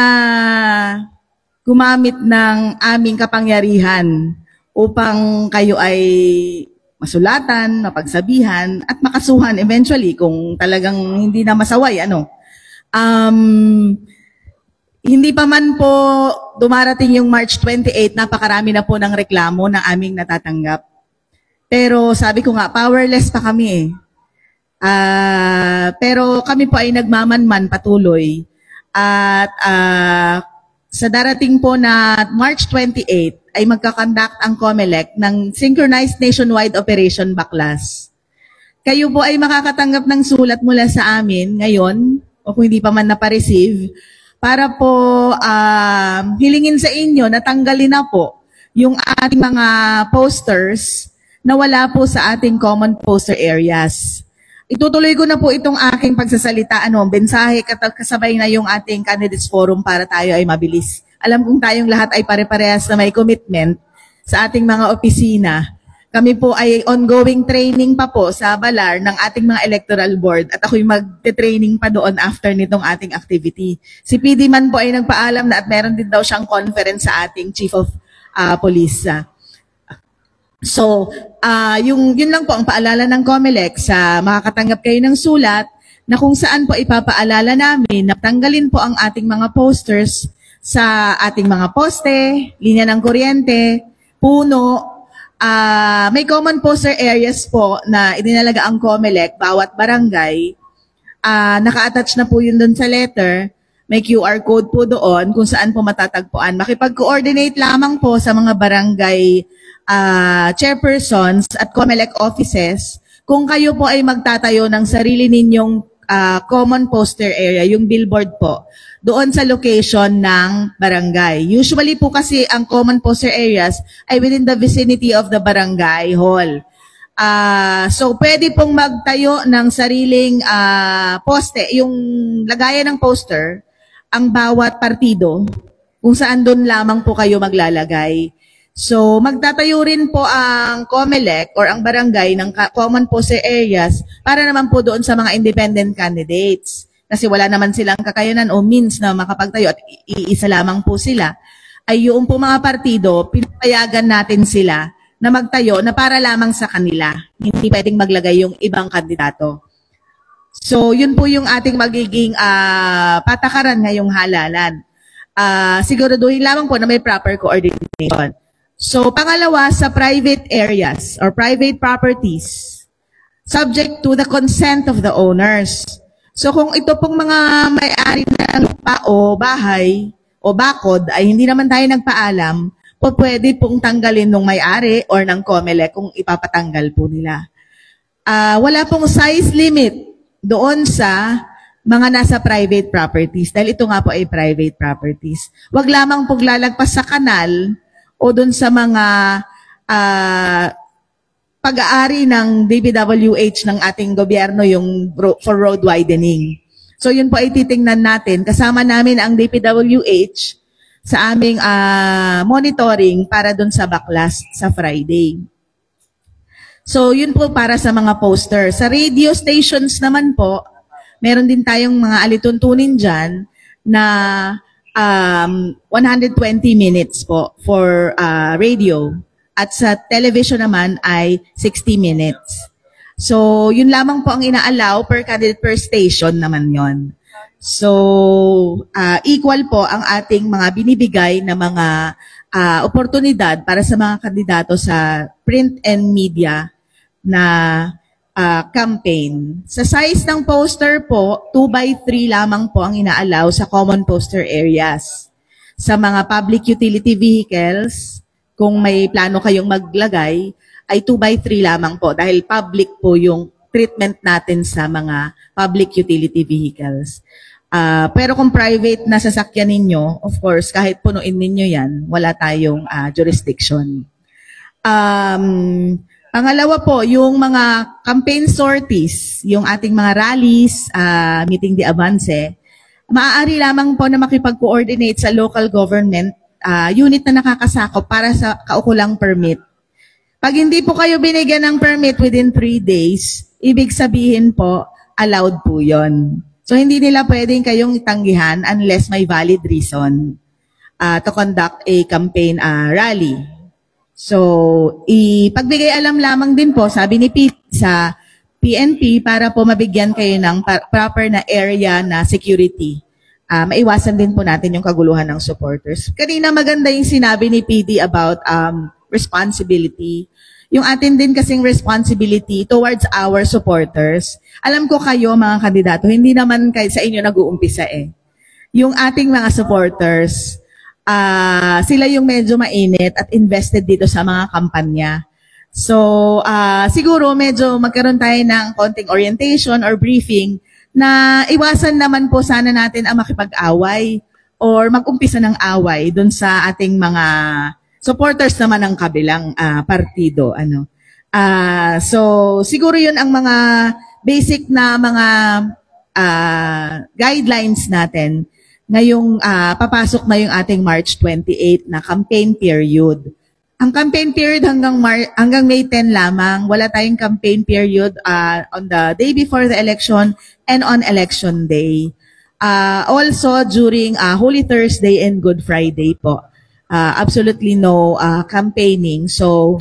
gumamit ng aming kapangyarihan upang kayo ay masulatan, mapagsabihan, at makasuhan eventually kung talagang hindi na masaway. Hindi pa man po dumarating yung March 28, napakarami na po ng reklamo na aming natatanggap. Pero sabi ko nga, powerless pa kami pero kami po ay nagmamanman patuloy. At sa darating po na March 28, ay magkakonduct ang COMELEC ng Synchronized Nationwide Operation Baklas. Kayo po ay makakatanggap ng sulat mula sa amin ngayon, o kung hindi pa man napareceive, para po hilingin sa inyo na tanggalin na po yung ating mga posters na wala po sa ating common poster areas. Itutuloy ko na po itong aking pagsasalita, bensahe kasabay na yung ating candidates forum para tayo ay mabilis. Alam kong tayong lahat ay pare-parehas na may commitment sa ating mga opisina. Kami po ay ongoing training pa po sa Balar ng ating mga electoral board at ako'y magte-training pa doon after nitong ating activity. Si PD man po ay nagpaalam na at meron din daw siyang conference sa ating Chief of Police. So, yun lang po ang paalala ng COMELEC sa makakatanggap kayo ng sulat na kung saan po ipapaalala namin na tanggalin po ang ating mga posters sa ating mga poste, linya ng kuryente, puno. May common poster areas po na idinalaga ang COMELEC, bawat barangay. Naka-attach na po yun doon sa letter. May QR code po doon kung saan po matatagpuan. Makipag-coordinate lamang po sa mga barangay chairpersons at COMELEC offices kung kayo po ay magtatayo ng sarili ninyong common poster area, yung billboard po, doon sa location ng barangay. Usually po kasi ang common poster areas ay within the vicinity of the barangay hall. So pwede pong magtayo ng sariling poste, yung lagayan ng poster, ang bawat partido, kung saan doon lamang po kayo maglalagay. So, magtatayo rin po ang COMELEC or ang barangay ng common poster areas para naman po doon sa mga independent candidates. Kasi wala naman silang kakayanan o means na makapagtayo at iisa lamang po sila. Ay yung po mga partido, pinapayagan natin sila na magtayo na para lamang sa kanila. Hindi pwedeng maglagay yung ibang kandidato. So, yun po yung ating magiging patakaran ngayong halalan. siguraduhin lamang po na may proper coordination. So, pangalawa, sa private areas or private properties, subject to the consent of the owners. So, kung ito pong mga may-ari ng lupa o bahay o bakod ay hindi naman tayo nagpaalam, po pwede pong tanggalin ng may-ari or ng COMELEC kung ipapatanggal po nila. Wala pong size limit doon sa mga nasa private properties dahil ito nga po ay private properties. Huwag lamang pong lalagpas sa kanal o doon sa mga pag-aari ng DPWH ng ating gobyerno yung for road widening. So yun po ay titingnan natin. Kasama namin ang DPWH sa aming monitoring para dun sa baklas sa Friday. So yun po para sa mga poster. Sa radio stations naman po, meron din tayong mga alituntunin dyan na 120 minutes po for radio. At sa television naman ay 60 minutes. So, yun lamang po ang ina-allow per candidate per station naman yon. So, equal po ang ating mga binibigay na mga oportunidad para sa mga kandidato sa print and media na campaign. Sa size ng poster po, 2x3 lamang po ang ina-allow sa common poster areas. Sa mga public utility vehicles, kung may plano kayong maglagay, ay 2x3 lamang po dahil public po yung treatment natin sa mga public utility vehicles. Pero kung private na sasakyan ninyo, of course, kahit punuin ninyo yan, wala tayong jurisdiction. Pangalawa po, yung mga campaign sorties, yung ating mga rallies, meeting the avance, maaari lamang po na makipag-coordinate sa local government unit na nakakasakop para sa kaukulang permit. Pag hindi po kayo binigyan ng permit within 3 days, ibig sabihin po, allowed po yon. So, hindi nila pwedeng kayong itanggihan unless may valid reason to conduct a campaign rally. So, ipagbigay alam lamang din po, sabi ni Pete, sa PNP para po mabigyan kayo ng proper na area na security. Maiwasan din po natin yung kaguluhan ng supporters. Kanina maganda yung sinabi ni PD about responsibility. Yung atin din kasing responsibility towards our supporters. Alam ko kayo mga kandidato, hindi naman kayo sa inyo nag-uumpisa eh. Yung ating mga supporters, sila yung medyo mainit at invested dito sa mga kampanya. So, siguro medyo magkaroon tayo ng konting orientation or briefing na iwasan naman po sana natin ang makipag-away or mag-umpisa ng away dun sa ating mga supporters naman ng kabilang partido. So, siguro yun ang mga basic na mga guidelines natin ngayong papasok na yung ating March 28 na campaign period. Ang campaign period hanggang May 10 lamang. Wala tayong campaign period on the day before the election and on election day. Also during Holy Thursday and Good Friday po. Absolutely no campaigning. So,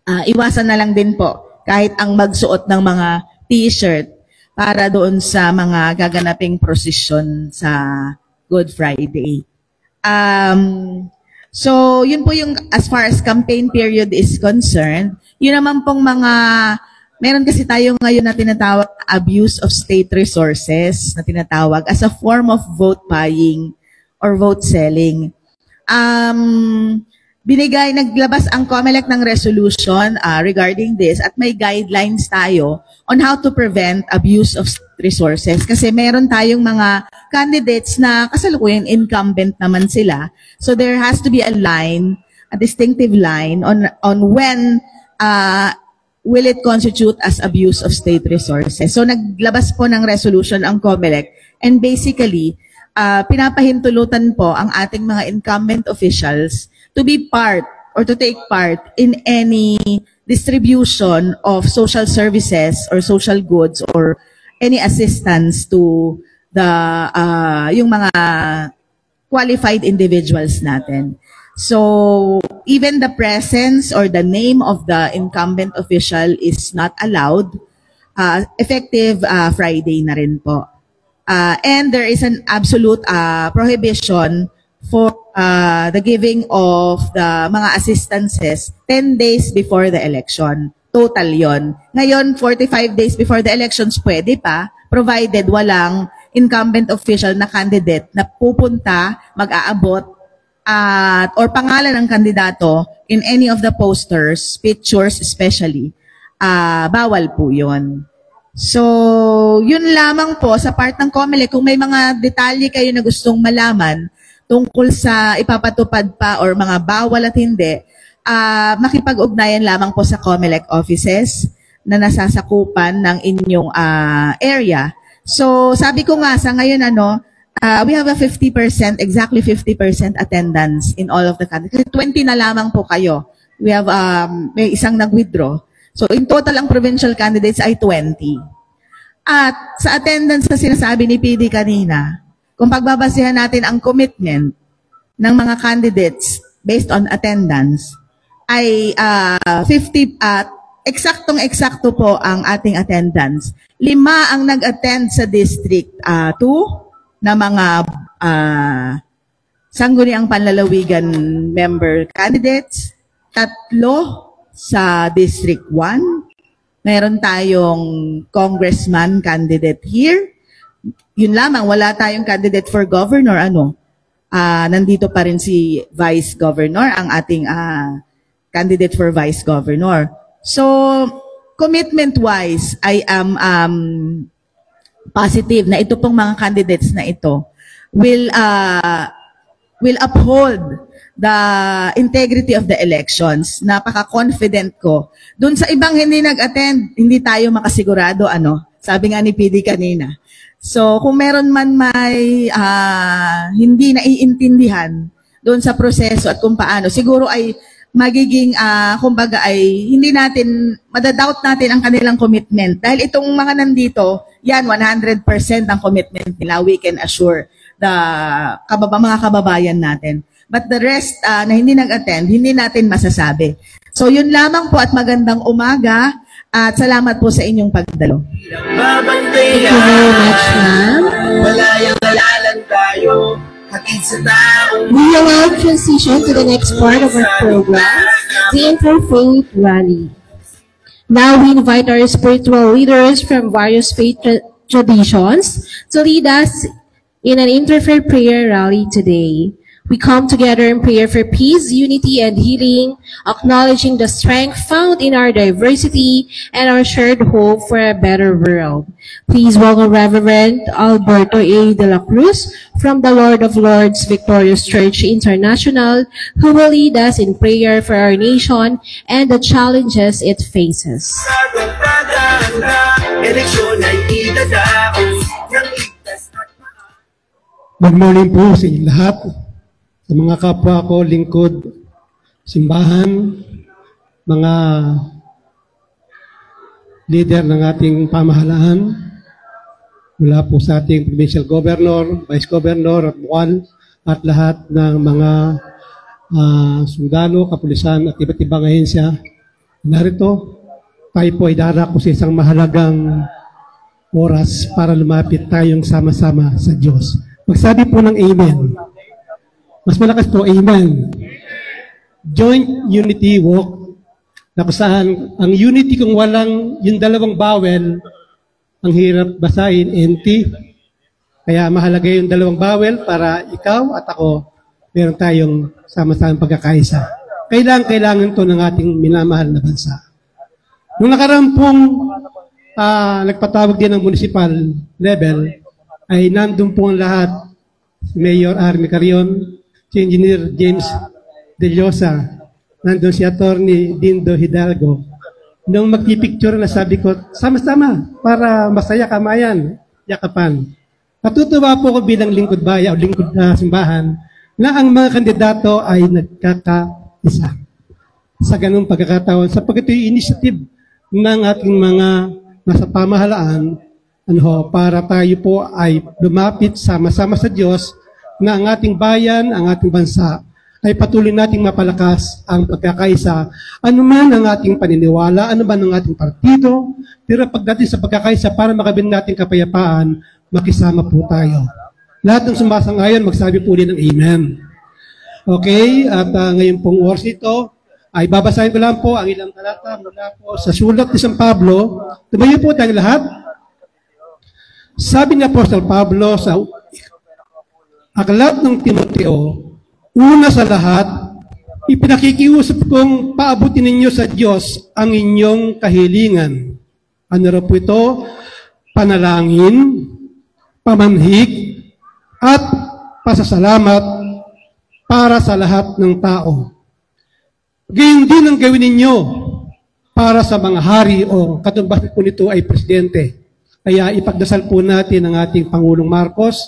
iwasan na lang din po kahit ang magsuot ng mga t-shirt para doon sa mga gaganaping prosesyon sa Good Friday. So, yun po yung as far as campaign period is concerned. Yun naman pong mga, meron kasi tayo ngayon na tinatawag abuse of state resources na tinatawag as a form of vote buying or vote selling. Naglabas ang COMELEC ng resolution regarding this at may guidelines tayo on how to prevent abuse of resources. Kasi meron tayong mga candidates na kasalukuyan incumbent naman sila. So there has to be a line, a distinctive line on when will it constitute as abuse of state resources. So naglabas po ng resolution ang COMELEC and basically pinapahintulutan po ang ating mga incumbent officials to be part or to take part in any distribution of social services or social goods or any assistance to the yung mga qualified individuals natin. So, even the presence or the name of the incumbent official is not allowed. Effective Friday na rin po. And there is an absolute prohibition for the giving of the mga assistances 10 days before the election. Total yon. Ngayon, 45 days before the elections, pwede pa, provided walang incumbent official na candidate na pupunta, mag-aabot, or pangalan ng kandidato in any of the posters, pictures especially. Bawal po yun. So, yun lamang po sa part ng COMELEC. Kung may mga detalye kayo na gustong malaman tungkol sa ipapatupad pa or mga bawal at hindi, makipag-ugnayan lamang po sa COMELEC offices na nasasakupan ng inyong area. So, sabi ko nga sa ngayon, we have a 50%, exactly 50% attendance in all of the candidates. 20 na lamang po kayo. We have, may isang nag-withdraw. So, in total, ang provincial candidates ay 20. At sa attendance na sinasabi ni PD kanina, kung pagbabasihan natin ang commitment ng mga candidates based on attendance, ay 50 at eksaktong-eksakto po ang ating attendance. 5 ang nag-attend sa District 2 na mga sangguniang panlalawigan member candidates. 3 sa District 1. Meron tayong congressman candidate here. Yun lamang, wala tayong candidate for governor. Nandito pa rin si vice governor, ang ating candidate for vice governor. So, commitment-wise, I am positive na ito pong mga candidates na ito will uphold the integrity of the elections. Napaka-confident ko. Doon sa ibang hindi nag-attend, hindi tayo makasigurado, sabi nga ni PD kanina. So, kung meron man may hindi naiintindihan doon sa proseso at kung paano, siguro ay magiging, kumbaga ay hindi natin, madadoubt natin ang kanilang commitment. Dahil itong mga nandito, yan, 100% ang commitment nila, we can assure the mga kababayan natin. But the rest na hindi nag-attend, hindi natin masasabi. So yun lamang po at magandang umaga at salamat po sa inyong pagdalo. Thank you very much, ma'am. We will now transition to the next part of our program, the Interfaith Rally. Now we invite our spiritual leaders from various faith traditions to lead us in an interfaith prayer rally today. We come together in prayer for peace, unity, and healing, acknowledging the strength found in our diversity and our shared hope for a better world. Please welcome Reverend Alberto A. de la Cruz from the Lord of Lords Victorious Church International, who will lead us in prayer for our nation and the challenges it faces. Good morning po sa inyong lahat. Sa mga kapwa ko, lingkod, simbahan, mga leader ng ating pamahalaan, mula po sa ating provincial governor, vice governor at buwan, at lahat ng mga sundalo, kapulisan at iba't ibang ahensya. Narito, tayo po ay darako sa isang mahalagang oras para lumapit tayong sama-sama sa Diyos. Magsabi po ng Amen. Mas malakas po, Amen. Joint unity walk, na kung saan ang unity kung walang yung dalawang bawel, ang hirap basahin, NT. Kaya mahalaga yung dalawang bawel para ikaw at ako, meron tayong sama-sama pagkakaisa. Kailangan to ng ating minamahal na bansa. Nung nakaraan pong nagpatawag din ng municipal level, ay nandun po ang lahat, si Mayor Army Carion, si Engineer James De Llosa, nandun si Attorney Dindo Hidalgo. Nung magpipicture na sabi ko, sama-sama para masaya kamayan, yakapan. Natutuwa po ko bilang lingkod bayan o lingkod simbahan na ang mga kandidato ay nagkakaisa sa ganung pagkakataon sapagkat yung initiative ng ating mga nasa pamahalaan para tayo po ay lumapit sama-sama sa Diyos na ang ating bayan, ang ating bansa ay patuloy nating mapalakas ang pagkakaisa. Ano man ang ating paniniwala, ano man ang ating partido, pero pagdating sa pagkakaisa para makabin natin kapayapaan, makisama po tayo. Lahat ng sumasang-ayon, magsabi po din ng Amen. Okay, at ngayon pong oras ito, ay babasahin ko lang po ang ilang talata mula po sa sulat ni San Pablo. Tumayo po tayong lahat. Sabi ni Apostol Pablo sa aklat ng Timoteo, una sa lahat, ipinakikiusap kong paabutin ninyo sa Diyos ang inyong kahilingan. Ano raw po ito? Panalangin, pamanhik, at pasasalamat para sa lahat ng tao. Gayon din ang gawin ninyo para sa mga hari o katumbas po nito ay presidente. Kaya ipagdasal po natin ang ating Pangulong Marcos,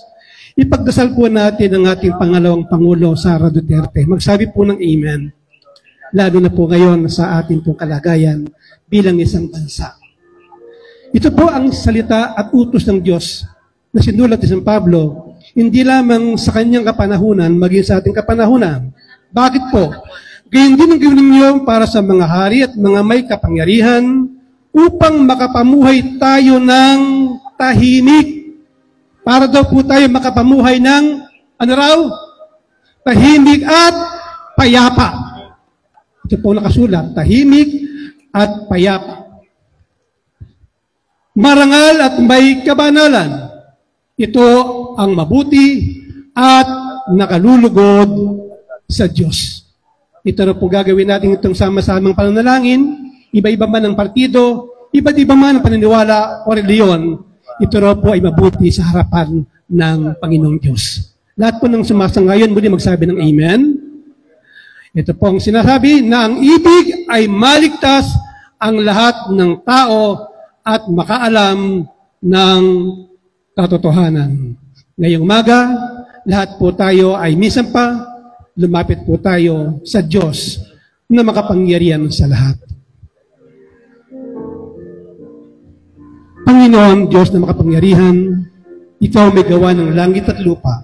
ipagdasal po natin ang ating pangalawang Pangulo, Sara Duterte. Magsabi po ng amen, lalo na po ngayon sa ating pong kalagayan bilang isang bansa. Ito po ang salita at utos ng Diyos na sinulat ni San Pablo, hindi lamang sa kanyang kapanahunan, maging sa ating kapanahunan. Bakit po? Gayon din ang gawin ninyo para sa mga hari at mga may kapangyarihan upang makapamuhay tayo ng tahimik. Para daw po tayo makapamuhay ng, ano raw? Tahimik at payapa. Ito po nakasulat, tahimik at payapa. Marangal at may kabanalan. Ito ang mabuti at nakalulugod sa Diyos. Ito na po gagawin natin itong sama-samang pananalangin, iba-iba man ang partido, iba't-iba man ang paniniwala o reliyon, ito na po ay mabuti sa harapan ng Panginoong Diyos. Lahat po ng sumasangayon, muli magsabi ng amen. Ito po ang sinasabi na ang ibig ay maligtas ang lahat ng tao at makaalam ng katotohanan. Ngayong umaga, lahat po tayo ay minsan pa, lumapit po tayo sa Diyos na makapangyarihan sa lahat. Panginoon, Diyos na makapangyarihan, Ikaw may gawa ng langit at lupa.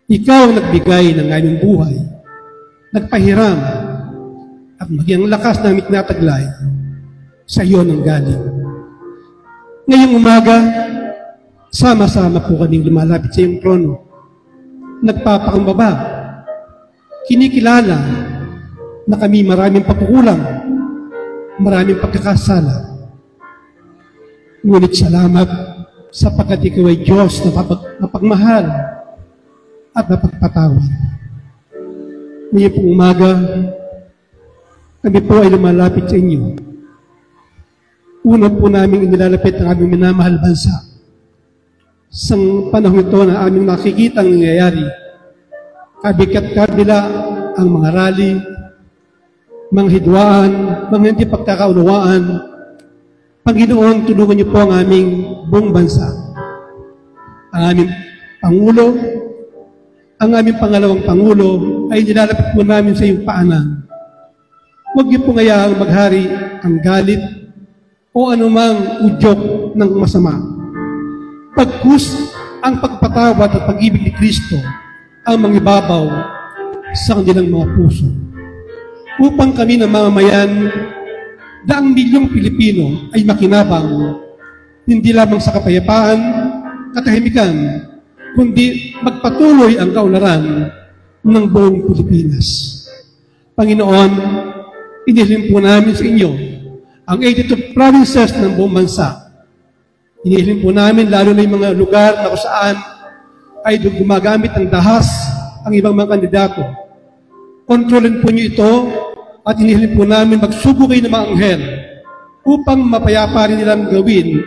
Ikaw ang nagbigay ng aming buhay, nagpahiram, at maging lakas na aming tinataglay sa iyo ng galing. Ngayong umaga, sama-sama po kaming lumalapit sa iyong trono. Nagpapakumbaba, kinikilala na kami maraming pagkukulang, maraming pagkakasala. Ngunit salamat sapagkat ikaw ay Diyos na mapagmahal at napagpatawad. Ngayon pong umaga, kami po ay lumalapit sa inyo. Una po namin inilalapit ang aming minamahal bansa. Sa panahon ito na aming nakikita ang nangyayari, kabigat-kabila ang mga rally, mga hidwaan, mga hindi pagkakaunawaan. Panginoon, tulungan niyo po ang aming buong bansa. Ang aming Pangulo, ang aming pangalawang Pangulo ay nilalapit po namin sa iyong paanan. Huwag niyo po ngayaang maghari ang galit o anumang udyok ng masama. Pagkus ang pagpatawad at pag-ibig ni Kristo ang mangibabaw sa kanilang mga puso. Upang kami na mamamayan, daang milyong Pilipino ay makinabang, hindi lamang sa kapayapaan, katahimikan, kundi magpatuloy ang kaunlaran ng buong Pilipinas. Panginoon, inihilin po namin sa inyo ang 82 provinces ng buong bansa. Inihilin po namin lalo na yung mga lugar na kung saan ay gumagamit ng dahas ang ibang mga kandidato. Kontrolin po niyo ito at inihilin po namin magsubo kayo ng mga anghel upang mapayapa rin nilang gawin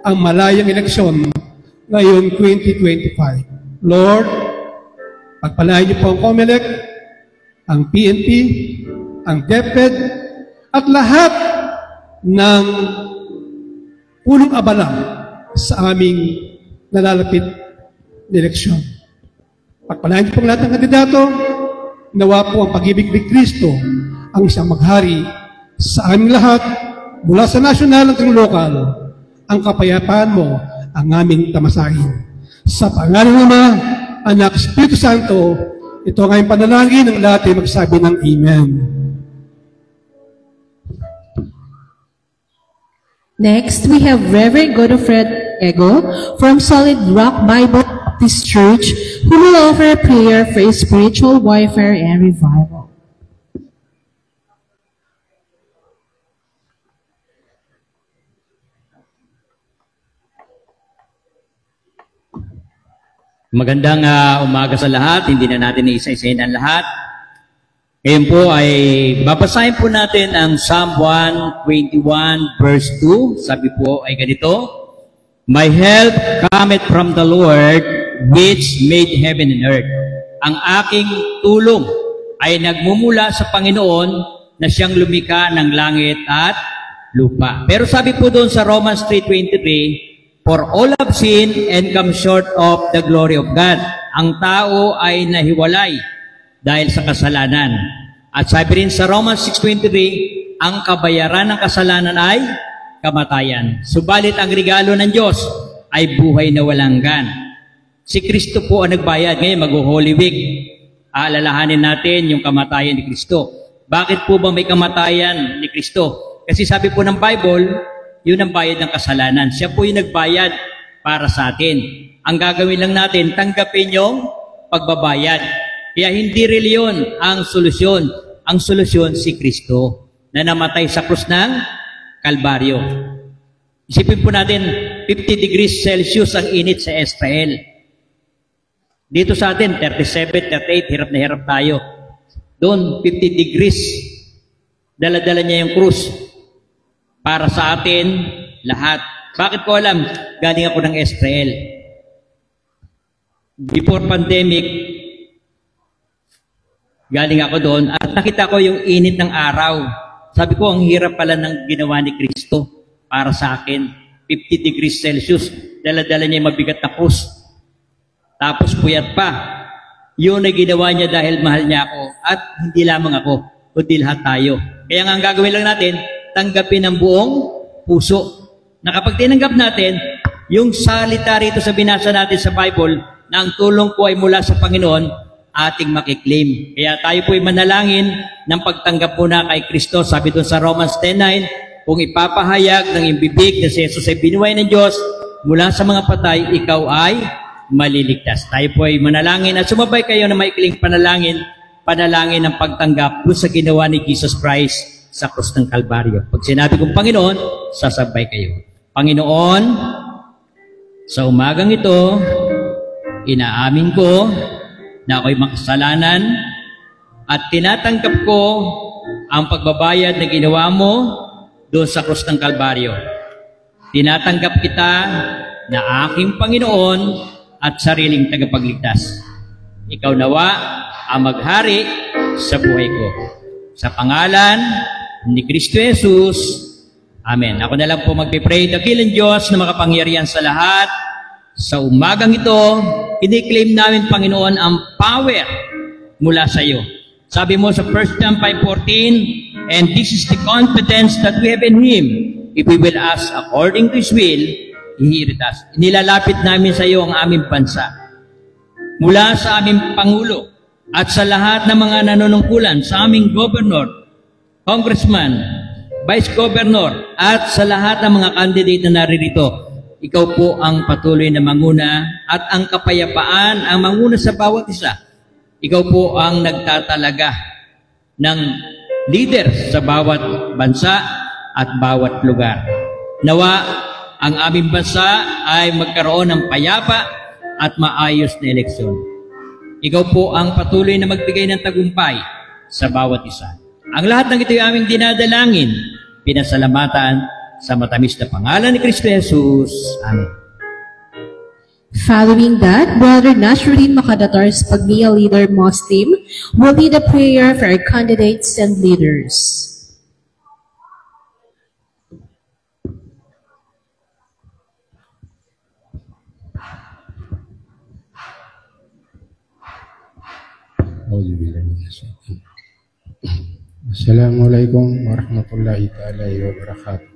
ang malayang eleksyon ngayon 2025. Lord, pagpalain niyo po ang COMELEC, ang PNP, ang DepEd, at lahat ng punong abala sa aming nalalapit na eleksyon. Pagpalain niyo po ang lahat ng kandidato, nawa po ang pag-ibig ni Kristo ang siyang maghari sa aming lahat, mula sa nasyonal hanggang lokal, ang kapayapaan mo ang aming tamasahin. Sa pangalan ng Ama, Anak, Espiritu Santo, ito ang aming panalangin ng lahat ay magsabi ng Amen. Next, we have Reverend Godofred Ego from Solid Rock Bible Baptist Church, who will offer a prayer for spiritual warfare and revival. Magandang umaga sa lahat. Hindi na natin isa-isahin ang lahat. Ngayon po ay babasahin po natin ang Psalm 121 verse 2. Sabi po ay ganito, My help cometh from the Lord, which made heaven and earth. Ang aking tulong ay nagmumula sa Panginoon na siyang lumikha ng langit at lupa. Pero sabi po doon sa Romans 3:23, For all have sinned and come short of the glory of God. Ang tao ay nahiwalay dahil sa kasalanan. At sabi rin sa Romans 6:23, ang kabayaran ng kasalanan ay kamatayan. Subalit ang regalo ng Diyos ay buhay na walang hanggan. Si Kristo po ang nagbayad. Ngayon mag-Holy Week. Aalalahanin natin yung kamatayan ni Kristo. Bakit po ba may kamatayan ni Kristo? Kasi sabi po ng Bible, yun ang bayad ng kasalanan. Siya po yung nagbayad para sa atin. Ang gagawin lang natin, tanggapin yung pagbabayad. Kaya hindi reliyon ang solusyon. Ang solusyon si Kristo na namatay sa krus ng Kalbaryo. Isipin po natin, 50 degrees Celsius ang init sa Israel. Dito sa atin, 37, 38, hirap na hirap tayo. Doon, 50 degrees. Dala-dala niya yung krus. Para sa atin, lahat. Bakit ko alam? Galing ako ng Israel. Before pandemic, galing ako doon at nakita ko yung init ng araw. Sabi ko, ang hirap pala ng ginawa ni Kristo para sa akin. 50 degrees Celsius. Dala-dala niya yung mabigat na krus. Tapos puyat pa. Yun ay ginawa niya dahil mahal niya ako. At hindi lamang ako, kundi lahat tayo. Kaya nga ang gagawin lang natin, tanggapin ang buong puso. Na kapag tinanggap natin, yung salita rito sa binasa natin sa Bible, na ang tulong ko ay mula sa Panginoon, ating makiklaim. Kaya tayo po ay manalangin ng pagtanggap muna kay Kristo. Sabi doon sa Romans 10:9, kung ipapahayag ng imbibig na si Jesus ay binuhay ng Diyos, mula sa mga patay, ikaw ay maliligtas. Tayo po ay manalangin at sumabay kayo na maikling panalangin ng pagtanggap doon sa ginawa ni Jesus Christ sa krus ng Kalbaryo. Pag sinabi kong Panginoon, sasabay kayo. Panginoon, sa umagang ito, inaamin ko na ako'y makasalanan at tinatanggap ko ang pagbabayad na ginawa mo doon sa krus ng Kalbaryo. Tinatanggap kita na aking Panginoon at sariling tagapagligtas. Ikaw nawa ang maghari sa buhay ko. Sa pangalan ni Kristo Jesus. Amen. Ako na lang po magpipray. Dakilang Diyos na makapangyarihan sa lahat. Sa umagang ito, iniklaim namin, Panginoon, ang power mula sa iyo. Sabi mo sa 1 John 5:14, and this is the confidence that we have in Him. If we will ask according to His will, He heareth us. Inilalapit namin sa iyo ang aming bansa. Mula sa aming Pangulo at sa lahat ng mga nanunungkulan, sa aming Governor, Congressman, Vice Governor, at sa lahat ng mga candidate na naririto, ikaw po ang patuloy na manguna at ang kapayapaan ang manguna sa bawat isa. Ikaw po ang nagtatalaga ng leader sa bawat bansa at bawat lugar. Nawa, ang aming bansa ay magkaroon ng payapa at maayos na eleksyon. Ikaw po ang patuloy na magbigay ng tagumpay sa bawat isa. Ang lahat ng ito ay aming dinadalangin, pinasalamatan sa matamis na pangalan ni Kristo Jesus. Amen. Following that, Brother Nasruddin Makadatar's Pagnia Leader Muslim will lead a prayer for our candidates and leaders. Assalamualaikum warahmatullahi ta'ala wabarakatuh.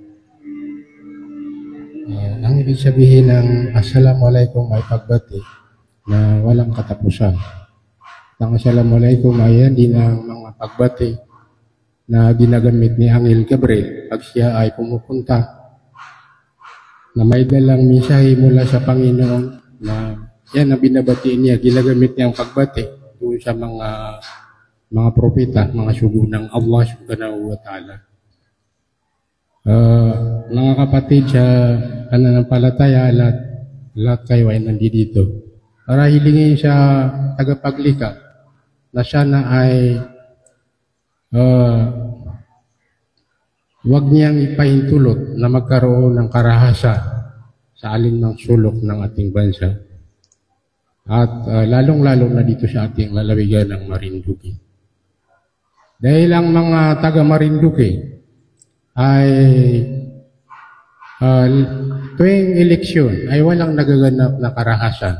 Ang ibig sabihin ng Assalamualaikum ay pagbati na walang katapusan. Ang Assalamualaikum ay hindi ng mga pagbati na ginagamit ni Angel Gabriel pag siya ay pumupunta na may dalang mensahe mula sa Panginoon na yan ang binabatiin niya, ginagamit niya ang pagbati doon sa mga propeta, mga sugo ng Allah subhanahu wa ta'ala. Mga kapatid sa pananampalataya, lahat kayo ay nandito para hilingin sa tagapaglikha na sana ay huwag niyang ipahintulot na magkaroon ng karahasan sa alinmang sulok ng ating bansa. At lalong-lalo na dito sa ating lalawigan ng Marinduque. Dahil ang mga taga Marinduque ay tuwing eleksyon ay walang nagaganap na karahasan.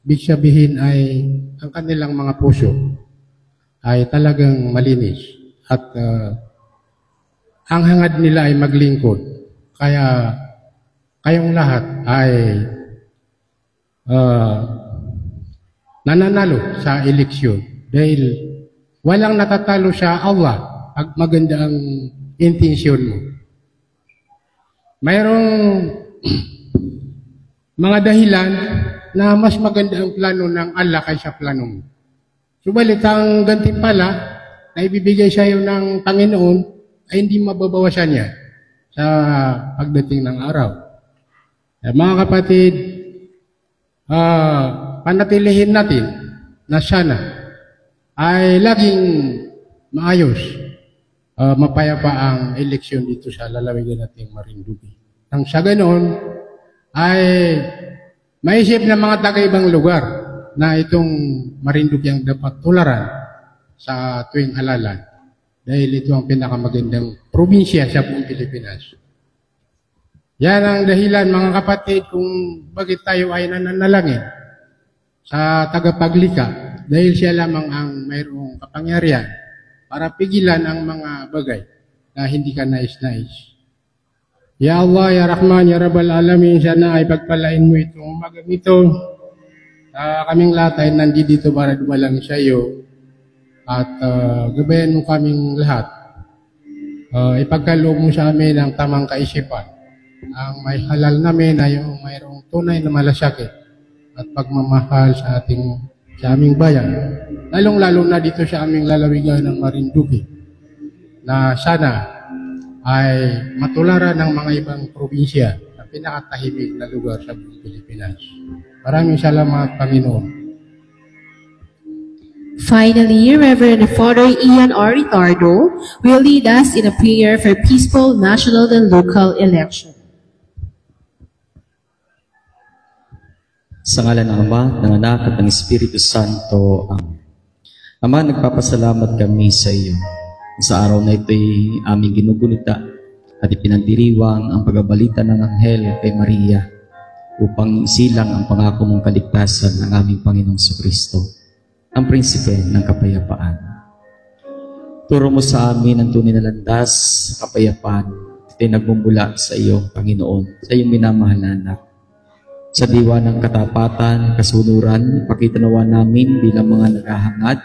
Ibig sabihin ay ang kanilang mga puso ay talagang malinis at ang hangad nila ay maglingkod. Kaya kayong lahat ay nananalo sa eleksyon dahil walang natatalo sa Allah pag maganda ang intensyon mo. Mayroong mga dahilan na mas maganda ang plano ng Allah kaysa plano mo. Subalit ang gantimpala na ibibigay sa iyo ng Panginoon ay hindi mababawasan niya sa pagdating ng araw. Mga kapatid, panatilihin natin na sana ay laging maayos, mapayapa ang eleksyon dito sa lalawigan nating Marinduque. Nang sa ganoon ay maisip ng mga taga-ibang lugar na itong Marinduque ang dapat tularan sa tuwing halalan dahil ito ang pinakamagandang probinsya sa buong Pilipinas. Yan ang dahilan mga kapatid kung bakit tayo ay nananalangin sa tagapaglikha dahil siya lamang ang mayroong kapangyarihan para pigilan ang mga bagay na hindi ka nais-nais. Ya Allah, Ya Rahman, Ya Rabbal Alamin, sana ay pagpalain mo itong umagang ito. Kaming lahat ay nandito para dumalang sa iyo at gabayan mo kaming lahat. Ipagkaloob mo sa amin ang tamang kaisipan. Ang may halal namin ay yung mayroong tunay na malasakit at pagmamahal sa aming bayan. Lalong-lalo na dito sa aming lalawigan ng Marinduque na sana ay matularan ng mga ibang probinsya na pinakatahimik na lugar sa buong Pilipinas. Maraming salamat, Panginoon. Finally, Reverend Father Ian R. Ricardo will lead us in a prayer for peaceful national and local election. Sa ngalan ng Ama, ng Anak, at ng Espiritu Santo. Amen. Ama, nagpapasalamat kami sa iyo. Sa araw na ito'y aming ginugunita at ipinagdiriwang ang pagbabalita ng Anghel kay Maria upang isilang ang pangako mong kaligtasan ng aming Panginoong Kristo, ang prinsipe ng kapayapaan. Turo mo sa amin ang tunay na landas sa kapayapaan. Ito'y nagmumula sa iyo, Panginoon, sa iyong minamahal na anak. Sa diwa ng katapatan, kasunuran, ipakitanawa namin bilang mga naghahangad,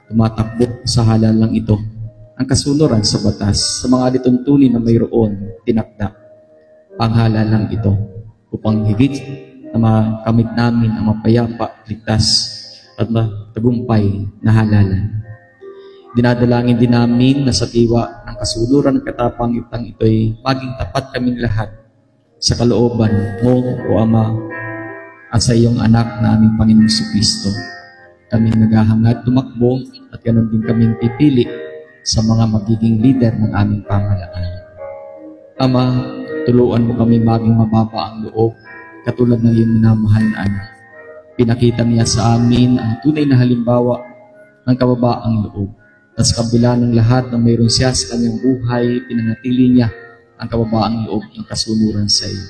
tumatakbo sa halalang ito, ang kasunuran sa batas, sa mga alituntunin na mayroon, tinakda ang halalang ito, upang higit na makamit namin ang mapayapa, ligtas, at tagumpay na halalan. Dinadalangin din namin na sa diwa ng kasunuran ng katapang-itang ito'y maging tapat kaming lahat sa kalooban mo, O Ama, at sa iyong anak na aming Panginoong Kristo. Kaming naghahangad tumakbo at ganoon din kaming pipili sa mga magiging leader ng aming pamahalaan. Ama, tuluan mo kami maging mababa ang loob, katulad ng iyong minamahal na anak. Pinakita niya sa amin ang tunay na halimbawa ng kababaang loob. At sa kabila ng lahat na mayroon siya sa kanyang buhay, pinanatili niya ang kababaang loob ng kasunuran sa iyo.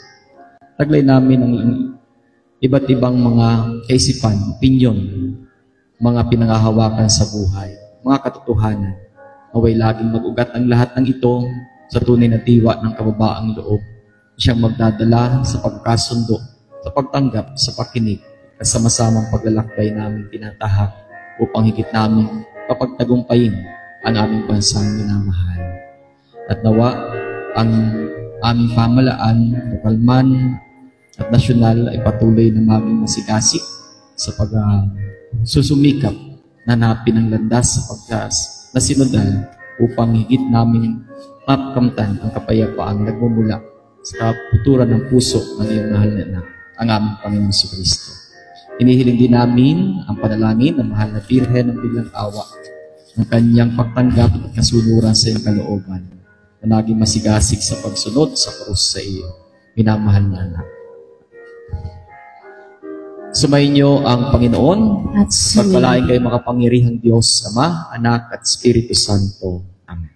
Taglay namin ang iba't ibang mga kaisipan, opinyon, mga pinangahawakan sa buhay, mga katotohanan. Naway laging mag-ugat ang lahat ng ito sa tunay na diwa ng kababaang loob. Siyang magdadala sa pagkasundo, sa pagtanggap, sa pakinig, at sama-samang paglalakbay namin tinatahak upang higit namin papagtagumpayin ang aming bansang minamahal. At nawa, ang aming pamahalaan, lokal man at nasyonal ay patuloy na maging masigasik sa susumikap na napin ang landas sa pagtas na sinundan upang higit namin makamtan ang kapayapaang nagmumula sa kaputuran ng puso ng iyong mahal na anak, ang aming Panginoon Kristo. Inihiling din namin ang panalangin ng mahal na Birhen ng Biglang Awa ng kanyang pagtanggap at kasunuran sa iyong kalooban na naging masigasig sa pagsunod sa krus sa iyo, minamahal na anak. Sumayin ang Panginoon at pagpalain kayo makapangyarihang Diyos, Ama, Anak at Espiritu Santo. Amen.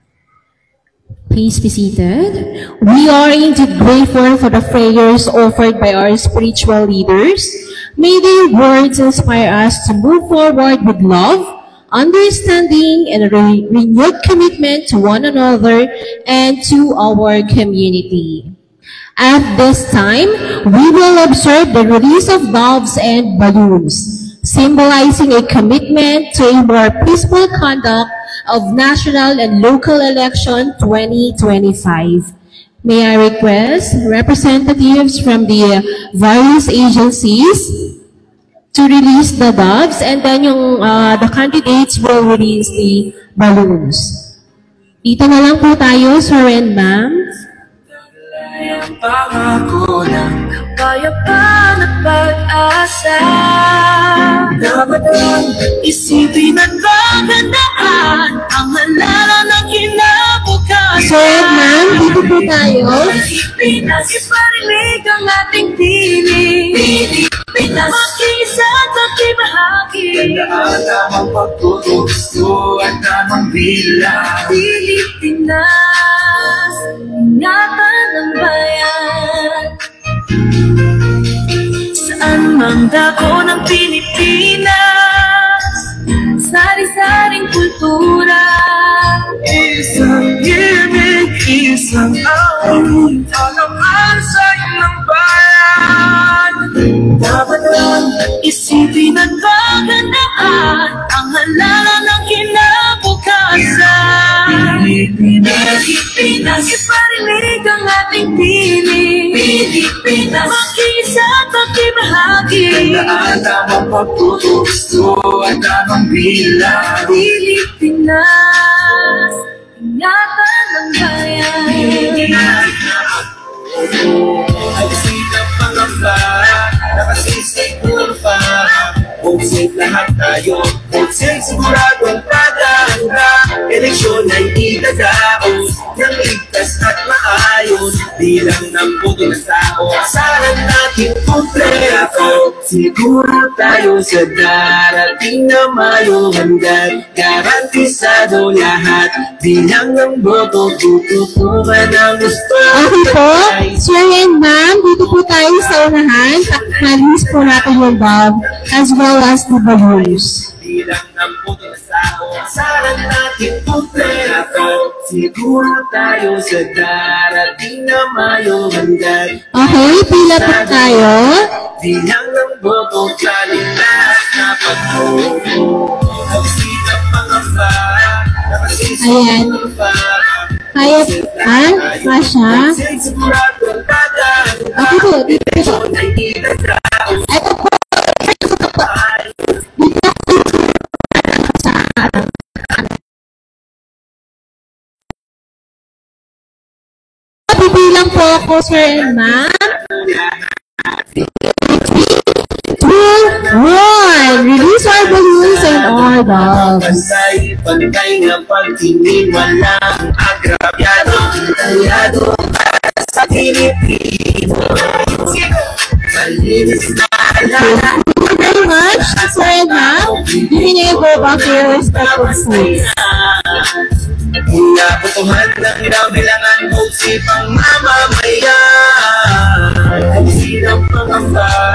Please be seated. We are indeed grateful for the prayers offered by our spiritual leaders. May their words inspire us to move forward with love, understanding, and a renewed commitment to one another and to our community. At this time, we will observe the release of doves and balloons, symbolizing a commitment to a more peaceful conduct of national and local election 2025. May I request representatives from the various agencies to release the doves, and then the candidates will release the balloons. Dito na lang po tayo, sir and ma'am. Ang pangako ng kapayapaan at pag-asa, dapat lang isipin at paghandaan ang halala ng kinabukasan. Sir and ma'am, dito po tayo. Pilipinas, iparinig ang ating Pilipinas, mag-isa at makibahagi. Tandaan ang pagtutusto at tamang bilang. Pilipinas, ingatan ng bayan. Saan mang dako ng Pilipinas, sari-saring kultura, isang ibig, isang awit, alaman sa ilang bayan. Dapat lang isipin at paghandaan ang halala ng kinabukasan. Pilipinas, iparinig ang ating Pilipinas, mag-isa at makibahagi. Tandaan tamang pagtutusto at tamang bilang. Pilipinas, ingatan ng bayan. Alisin ang pangamba, nakasisiguro pa. Vote safe lahat tayo, vote safe siguradong paganda. Eleksyon ay idadaos ng ligtas at maayos. Bilang ng boto ng tao, asahan natin kumpleto. Siguro tayo sa darating na Mayo, hanggang garantisado lahat. Bilang ng boto, tututukan ang gusto. Okay po, sir and ma'am, dito po tayo sa unahan. Halis po natin yung dove as well as the balloons. Bilang ng boto ng tao, asahan natin kumpleto. Siguro tayo sa darating na Mayo, hanggang Okay, pila po tayo. bilang ng boto, kalilas na pagboto. Nagsinap pangamba, Ayan. Kaya, Masha? Ako po, dito po. Ito po. Bibilang po ako, sir and ma'am. 3, 2, 1. Release our balloons and our doves. Pantay nga pagtingin, walang agrabyado. Tayado para sa Pilipino. Malinis na Thank you very much, sir and ma'am. You may go back to your respective seats. Inabutuhan ng ilang bilangan mo sipang mamamayan. Alisin ang pangamba,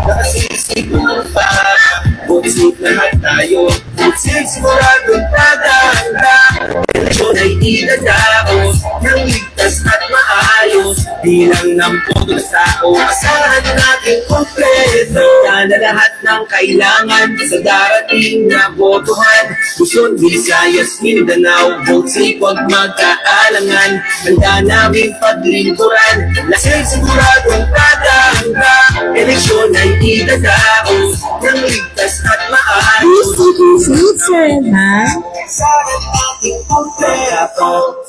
nakasisiguro pa. Butsik lahat tayo, butsik siguradong paganda. Eleksyon ay idadaos ng ligtas at maayos. Bilang ng boto ng tao, asahan natin kompleto. Na lahat ng kailangan sa darating na botohan. Luzon, Visayas, Mindanao, butsik huwag magkaalangan. Handa namin paglingkuran, lasing siguradong paganda. pagtatanda. Eleksyon ay idadaos ng ligtas at maayos. Please take your seat, sir and ma'am.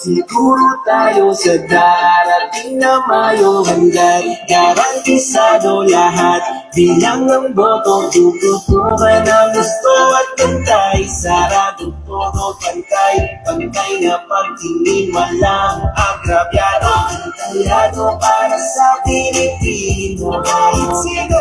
Siguro tayo sa darating na Mayo, hanggang garantisado lahat. Bilang ng boto, tututukan ang gusto at pantay. Saradong todo, pantay, pantay na pagtingin, walang agrabyado. Tayado para sa Pilipino, kahit sino,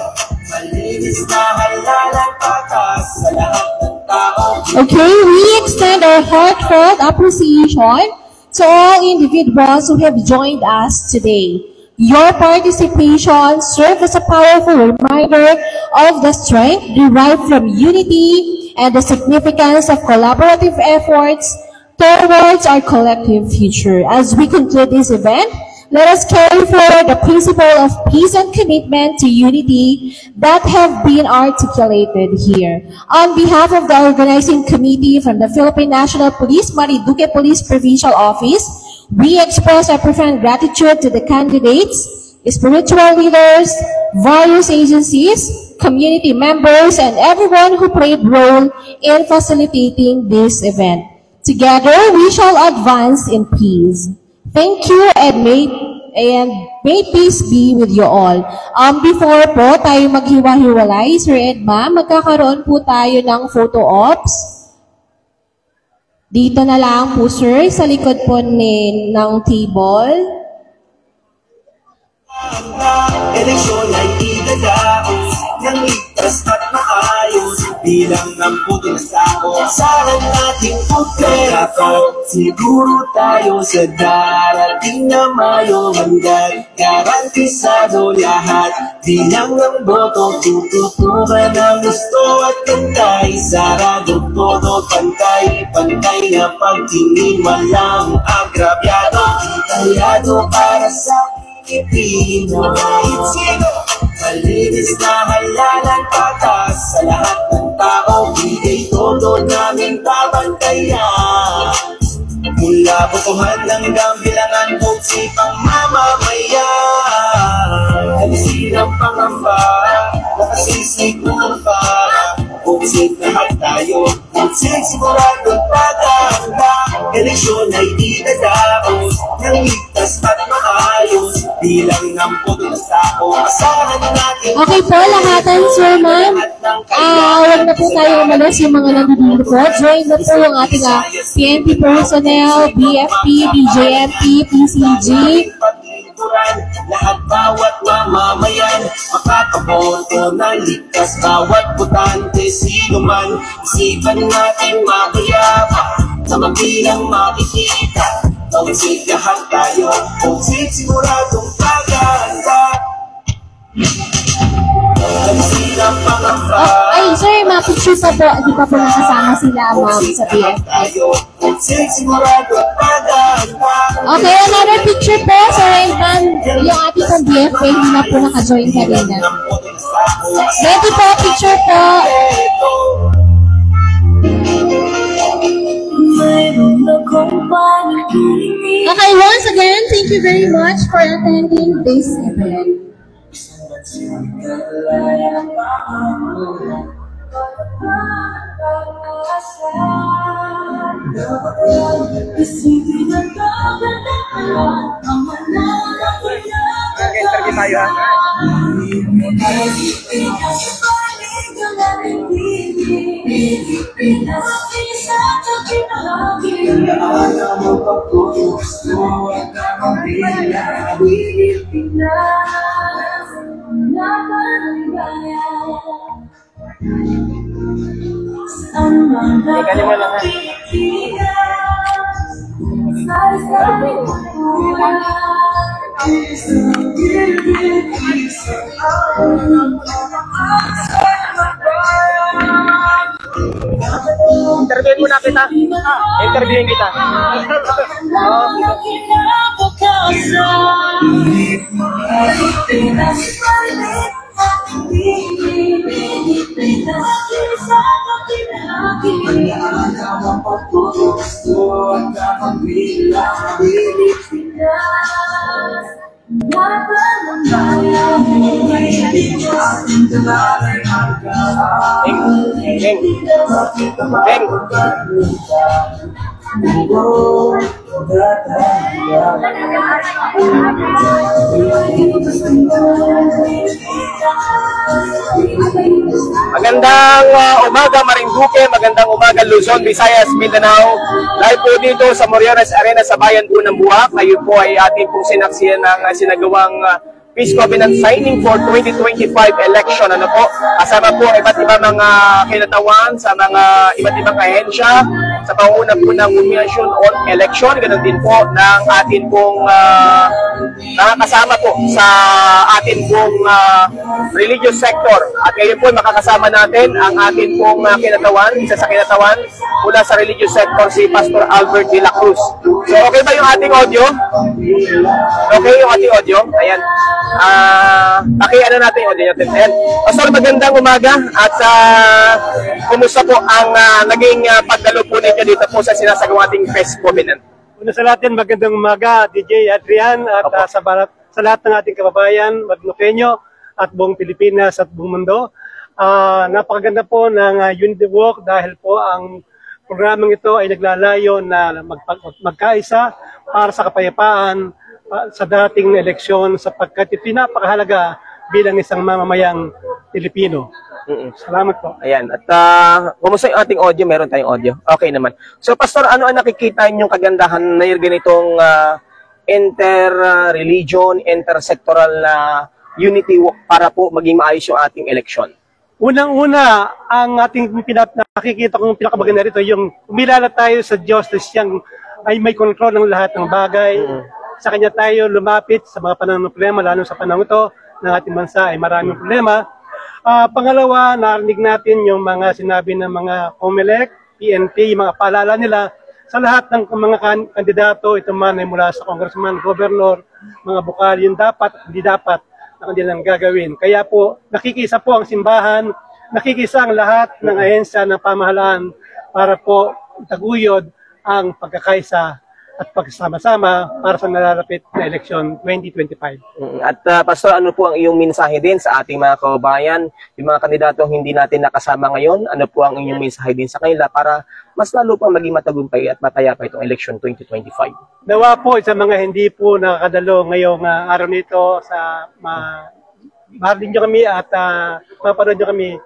malinis na halalang patas sa lahat ng tao. Okay, we extend our heartfelt appreciation to all individuals who have joined us today. Your participation serves as a powerful reminder of the strength derived from unity and the significance of collaborative efforts towards our collective future. As we conclude this event, let us carry forward the principle of peace and commitment to unity that have been articulated here. On behalf of the organizing committee from the Philippine National Police, Marinduque Police Provincial Office, we express our profound gratitude to the candidates, spiritual leaders, various agencies, community members, and everyone who played role in facilitating this event. Together, we shall advance in peace. Thank you and may peace be with you all. Before po tayo maghiwa-hiwalay, Sir and Ma'am, magkakaroon po tayo ng photo ops. Dito na lang po, sir, sa likod po ng table. Eleksyon ay idadaos ng ligtas at maayos. Bilang ng puto ng tao, asahan nating pagkakataon. Siguro tayo sa darating na Mayo, hanggang garantisado lahat. Bilang ng boto, tututukan ang gusto at pantay. Saradong todo, pantay, pantay na pagtingin, walang agrabyado. Tayado para sa Pilipino, kahit sino, malinis na halalang patas sa lahat ng tao. Bigay todo namin babantayan. Mula botohan hanggang bilangan, buksi pang mamamayan. Alisin ang pangamba, nakasisiguro para buksit lahat tayo, buksit siguradong paganda. Eleksyon ay idadaos ng ligtas at maayos. Bilang ng puto ng tao, asahan natin. Okay po, lahatan, sir, ma'am. Huwag na po tayo umalos yung mga nandito po. Join na po yung ating PNP personnel, BFP, BJMP, PCG. Lahat bawat mamamayan, makakaboto ng ligtas bawat botante. Sino man, isipan natin mapayapa, sa mabilang makikita. Tawasig lahat tayo, buksit siguradong paganda. Ay, sir, mapicture pa po. Di pa po nakasama sila, ma'am, sa BFP. Okay, another picture po, sir and ma'am. Yung ating pang BFP, hindi na po naka-join kanina. Ready po, picture po. Okay, once again, thank you very much for attending this event. Interviewin muna kita. Interviewin kita. Magandang umaga Marinduque, magandang umaga Luzon, Visayas, Mindanao. Live po dito sa Moriones Arena sa bayan po ng Buwak. Ngayon po ay ating pong sinaksiyan ng sinagawang Peace Covenant signing for 2025 election. Ano po? Kasama po iba't ibang mga kinatawan sa mga iba't ibang ahensya sa panguna po ng Commission on Election. Ganun din po ng atin pong nakakasama po sa atin pong religious sector. At ngayon po makakasama natin ang atin pong kinatawan, isa sa kinatawan mula sa religious sector, si Pastor Albert de la Cruz. So okay ba yung ating audio? Okay yung ating audio? Ayan. Pakiano natin yung audio natin. Ayan. Pastor, magandang umaga at kumusta po ang naging pagdalo po ninyo dito po sa sinasagawang ating Peace Covenant? Una sa lahat, magandang umaga, DJ Adrian, at sa lahat ng ating kababayan, Magnokenyo, at buong Pilipinas at buong mundo. Napakaganda po ng Unity Walk dahil po ang programang ito ay naglalayo na magkaisa para sa kapayapaan sa dating eleksyon sapagkat ito napakahalaga bilang isang mamamayang Pilipino. Salamat po. Ayan. At kumusta yung ating audio? Meron tayong audio. Okay naman. So, Pastor, ano ang nakikita ninyong kagandahan na yung ganitong inter-religion, inter-sectoral unity para po maging maayos yung ating eleksyon? Unang-una, ang ating nakikita kong pinakamaganda rito, yung umilala tayo sa Diyos na siyang ay may kontrol ng lahat ng bagay. Sa Kanya tayo lumapit sa mga panahon ng problema, lalo sa panahon ito ng ating bansa ay maraming problema. Pangalawa, narinig natin yung mga sinabi ng mga COMELEC, PNP, mga paalala nila sa lahat ng mga kandidato, ito man ay mula sa congressman, gobernador, mga bukal, yung dapat, hindi dapat na kanilang gagawin. Kaya po, nakikisa po ang simbahan, nakikisa ang lahat ng ahensya ng pamahalaan para po itaguyod ang pagkakaisa at pagsama-sama para sa nalalapit na eleksyon 2025. At Pastor, ano po ang iyong mensahe din sa ating mga kababayan, yung mga kandidatong hindi natin nakasama ngayon, ano po ang iyong mensahe din sa kanila para mas lalo pang maging matagumpay at matayapa itong election 2025? Nawa po sa mga hindi po nakakadalo ngayong araw nito sa mahalin nyo kami at mapanood nyo kami.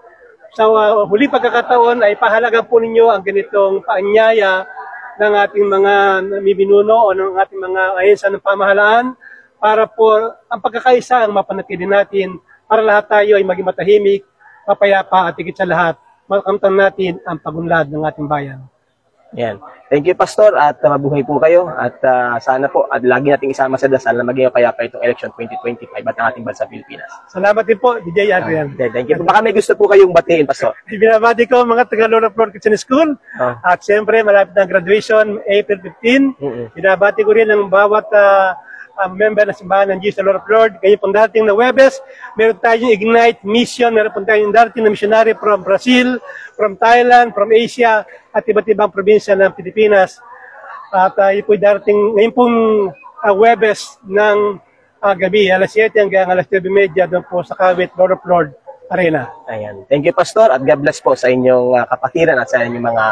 Sa huli pagkakataon ay pahalaga po ninyo ang ganitong paanyaya ng ating mga namibinuno o ng ating mga ahensya ng pamahalaan para po ang pagkakaisa ang mapanatili natin para lahat tayo ay maging matahimik, mapayapa at higit sa lahat, makamtan natin ang pagunlad ng ating bayan. Yan. Thank you, Pastor, at mabuhay po kayo at sana po at lagi nating isama sa dasal na maging payapa itong election 2025 at ang ating bansa Pilipinas. Salamat din po, DJ Adrian. Thank you. Baka may gusto po kayong batiin, Pastor. Binabati ko mga taga-Lola Flor Christian School at siyempre malapit na graduation April 15. Binabati ko rin ang bawat member ng simbahan ng Jesus Lord of Lord. Ngayon pong dating na Webes, meron tayong Ignite Mission, meron pong tayong dating na missionary from Brazil, from Thailand, from Asia, at iba't ibang probinsya ng Pilipinas. At yun po dating, ngayon pong Webes ng gabi, alas 7 hanggang alas 9:30 doon po sa Kawit Lord of Lord Arena. Ayan. Thank you, Pastor, at God bless po sa inyong kapatiran at sa inyong mga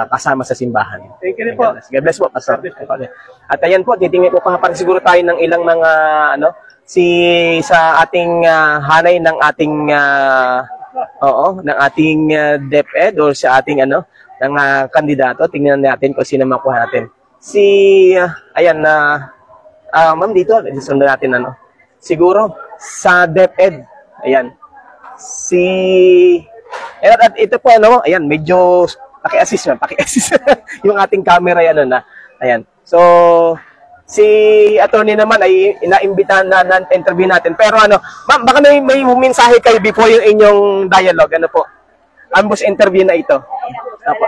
kasama sa simbahan. Thank you rin po. God bless po, Pastor. At ayan po, titingin po pa siguro tayo ng ilang mga sa ating hanay ng ating ng ating DepEd or sa ating ng kandidato. Tingnan natin kung sino makuha natin. Ma'am dito, sundan natin siguro sa DepEd. Ayan. At ito po ayan, medyo paki-assist yung ating camera ayan. So si attorney naman ay inaimbitahan na interview natin. Pero ma'am, baka may mensahe kayo before yung inyong dialogue, po? Ambos interview na ito. Apo.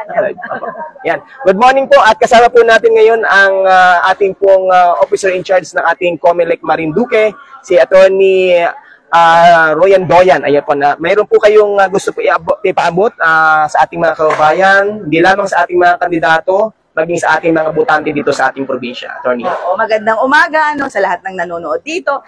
Yan. Good morning po at kasama po natin ngayon ang ating pong officer in charge ng ating COMELEC Marinduque, si Attorney Royan Doyan. Ayan po na mayroon po kayong gusto po ipaabot sa ating mga kababayan, hindi lamang sa ating mga kandidato, maging sa ating mga botante dito sa ating probinsya, Attorney. Oo, magandang umaga sa lahat ng nanonood dito.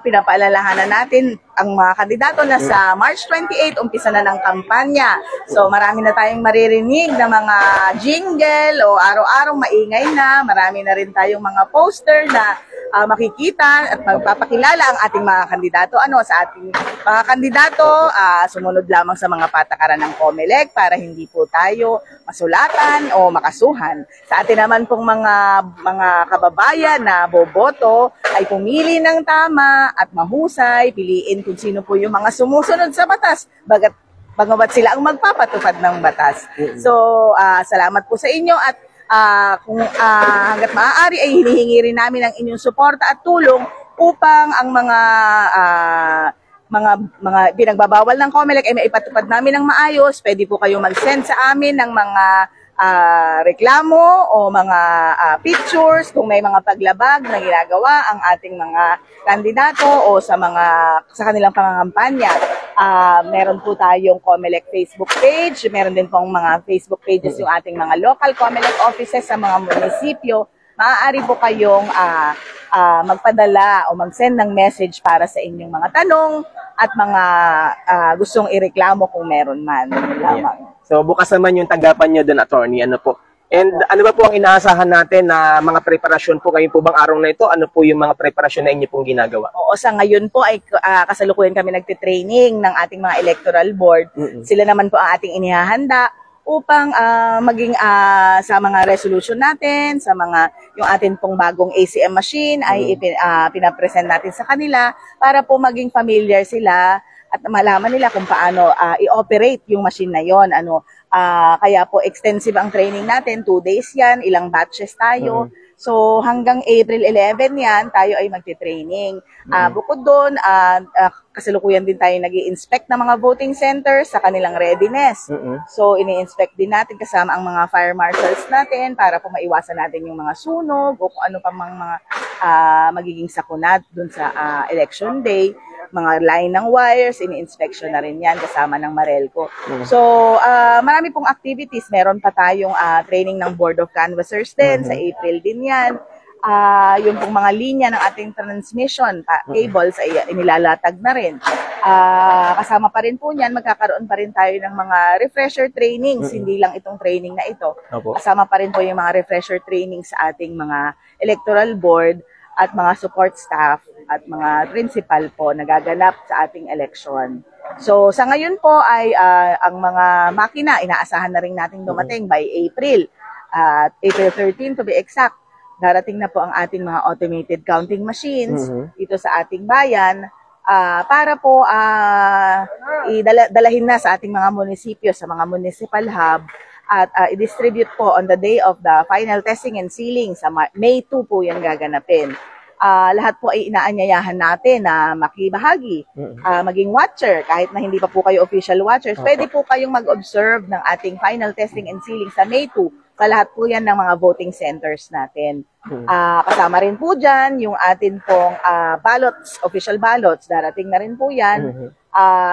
Pinapaalalahanan natin ang mga kandidato na sa March 28, umpisa na ng kampanya. So marami na tayong maririnig na mga jingle o araw-araw maingay na. Marami na rin tayong mga poster na makikita at magpapakilala ang ating mga kandidato. Sa ating mga kandidato, sumunod lamang sa mga patakaran ng COMELEC para hindi po tayo masulatan o makasuhan. Sa atin naman pong mga kababayan na boboto ay pumili ng tama at mahusay, piliin kung sino po yung mga sumusunod sa batas, bagamat sila ang magpapatupad ng batas. So, salamat po sa inyo at kung hanggat maaari ay hinihingi rin namin ang inyong suporta at tulong upang ang mga pinagbabawal ng COMELEC ay maipatupad namin ng maayos. Pwede po kayong mag-send sa amin ng mga reklamo o mga pictures kung may mga paglabag na ginagawa ang ating mga kandidato o sa kanilang pangangampanya. Meron po tayong COMELEC Facebook page, meron din pong mga Facebook pages yung ating mga local COMELEC offices sa mga munisipyo. Maaari po kayong magpadala o mag-send ng message para sa inyong mga tanong at mga gustong ireklamo kung meron man. Lamang. So bukas naman yung tanggapan niyo doon, Attorney. Ano po? And ano ba po ang inaasahan natin na mga preparasyon po ngayon po bang araw na ito? Ano po yung mga preparasyon na inyo pong ginagawa? Oo, sa ngayon po ay kasalukuyan kami nagtitraining ng ating mga electoral board. Sila naman po ang ating inihahanda upang maging sa mga resolution natin, sa yung atin pong bagong ACM machine ay pinapresent natin sa kanila para po maging familiar sila at malaman nila kung paano i-operate yung machine na yon. Kaya po extensive ang training natin, 2 days yan, ilang batches tayo. So hanggang April 11 yan, tayo ay magti-training. Bukod doon, kasalukuyan din tayo nag-i-inspect ng mga voting centers sa kanilang readiness. So ini-inspect din natin kasama ang mga fire marshals natin para po maiwasan natin yung mga sunog o kung ano pa mga magiging sakuna doon sa election day. Mga line ng wires, ini-inspection na rin yan kasama ng Marelco. So, marami pong activities. Meron pa tayong training ng Board of Canvassers din. Sa April din yan. Yung pong mga linya ng ating transmission, cables, ay inilalatag na rin. Kasama pa rin po niyan, magkakaroon pa rin tayo ng mga refresher trainings. Hindi lang itong training na ito. Kasama pa rin po yung mga refresher trainings sa ating mga electoral board at mga support staff at mga principal po nagaganap sa ating election. So sa ngayon po ay ang mga makina inaasahan na rin nating dumating by April. April 13 to be exact. Darating na po ang ating mga automated counting machines dito sa ating bayan para po dalahin na sa ating mga munisipyo, sa mga municipal hub at i-distribute po on the day of the final testing and sealing sa May 2 po yan gaganapin. Lahat po ay inaanyayahan natin na makibahagi, maging watcher, kahit na hindi pa po kayo official watchers, pwede po kayong mag-observe ng ating final testing and sealing sa May 2 sa lahat po yan ng mga voting centers natin. Kasama rin po dyan yung atin pong ballots, official ballots, darating na rin po yan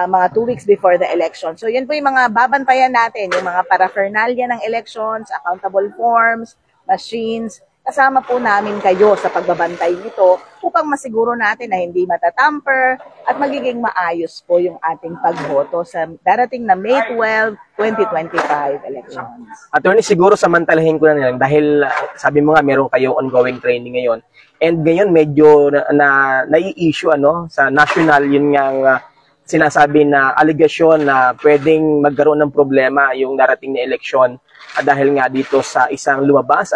mga 2 weeks before the election. So yan po yung mga babantayan natin, yung mga paraphernalia ng elections, accountable forms, machines. Kasama po namin kayo sa pagbabantay nito upang masiguro natin na hindi matatamper at magiging maayos po yung ating pagboto sa darating na May 12, 2025 elections. Attorney, siguro samantalahin ko na lang dahil sabi mo nga meron kayo ongoing training ngayon. And ngayon medyo nai-issue sa national yun nga sinasabi na aligasyon na pwedeng magkaroon ng problema yung darating na eleksyon dahil nga dito sa isang lumabas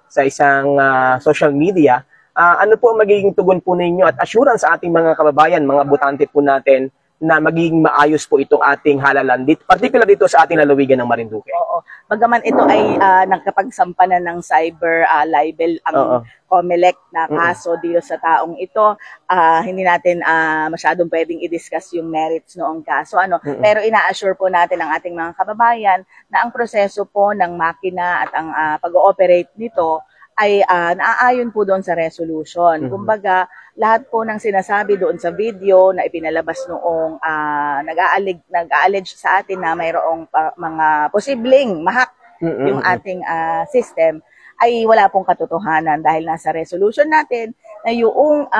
sa isang social media. Ano po ang magiging tugon po ninyo at assurance sa ating mga kababayan, mga botante po natin na magiging maayos po itong ating halalan, particular dito sa ating lalawigan ng Marinduque? Oo. Bagaman ito ay nagkapagsampa na ng cyber libel ang COMELEC na kaso dito sa taong ito, hindi natin masyadong pwedeng i-discuss yung merits noong kaso. Pero ina-assure po natin ang ating mga kababayan na ang proseso po ng makina at ang pag-ooperate nito ay naaayon po doon sa resolution. Kumbaga, lahat po ng sinasabi doon sa video na ipinalabas noong nag-a-allege sa atin na mayroong mga posibleng mahak yung ating system, ay wala pong katotohanan dahil nasa resolution natin na yung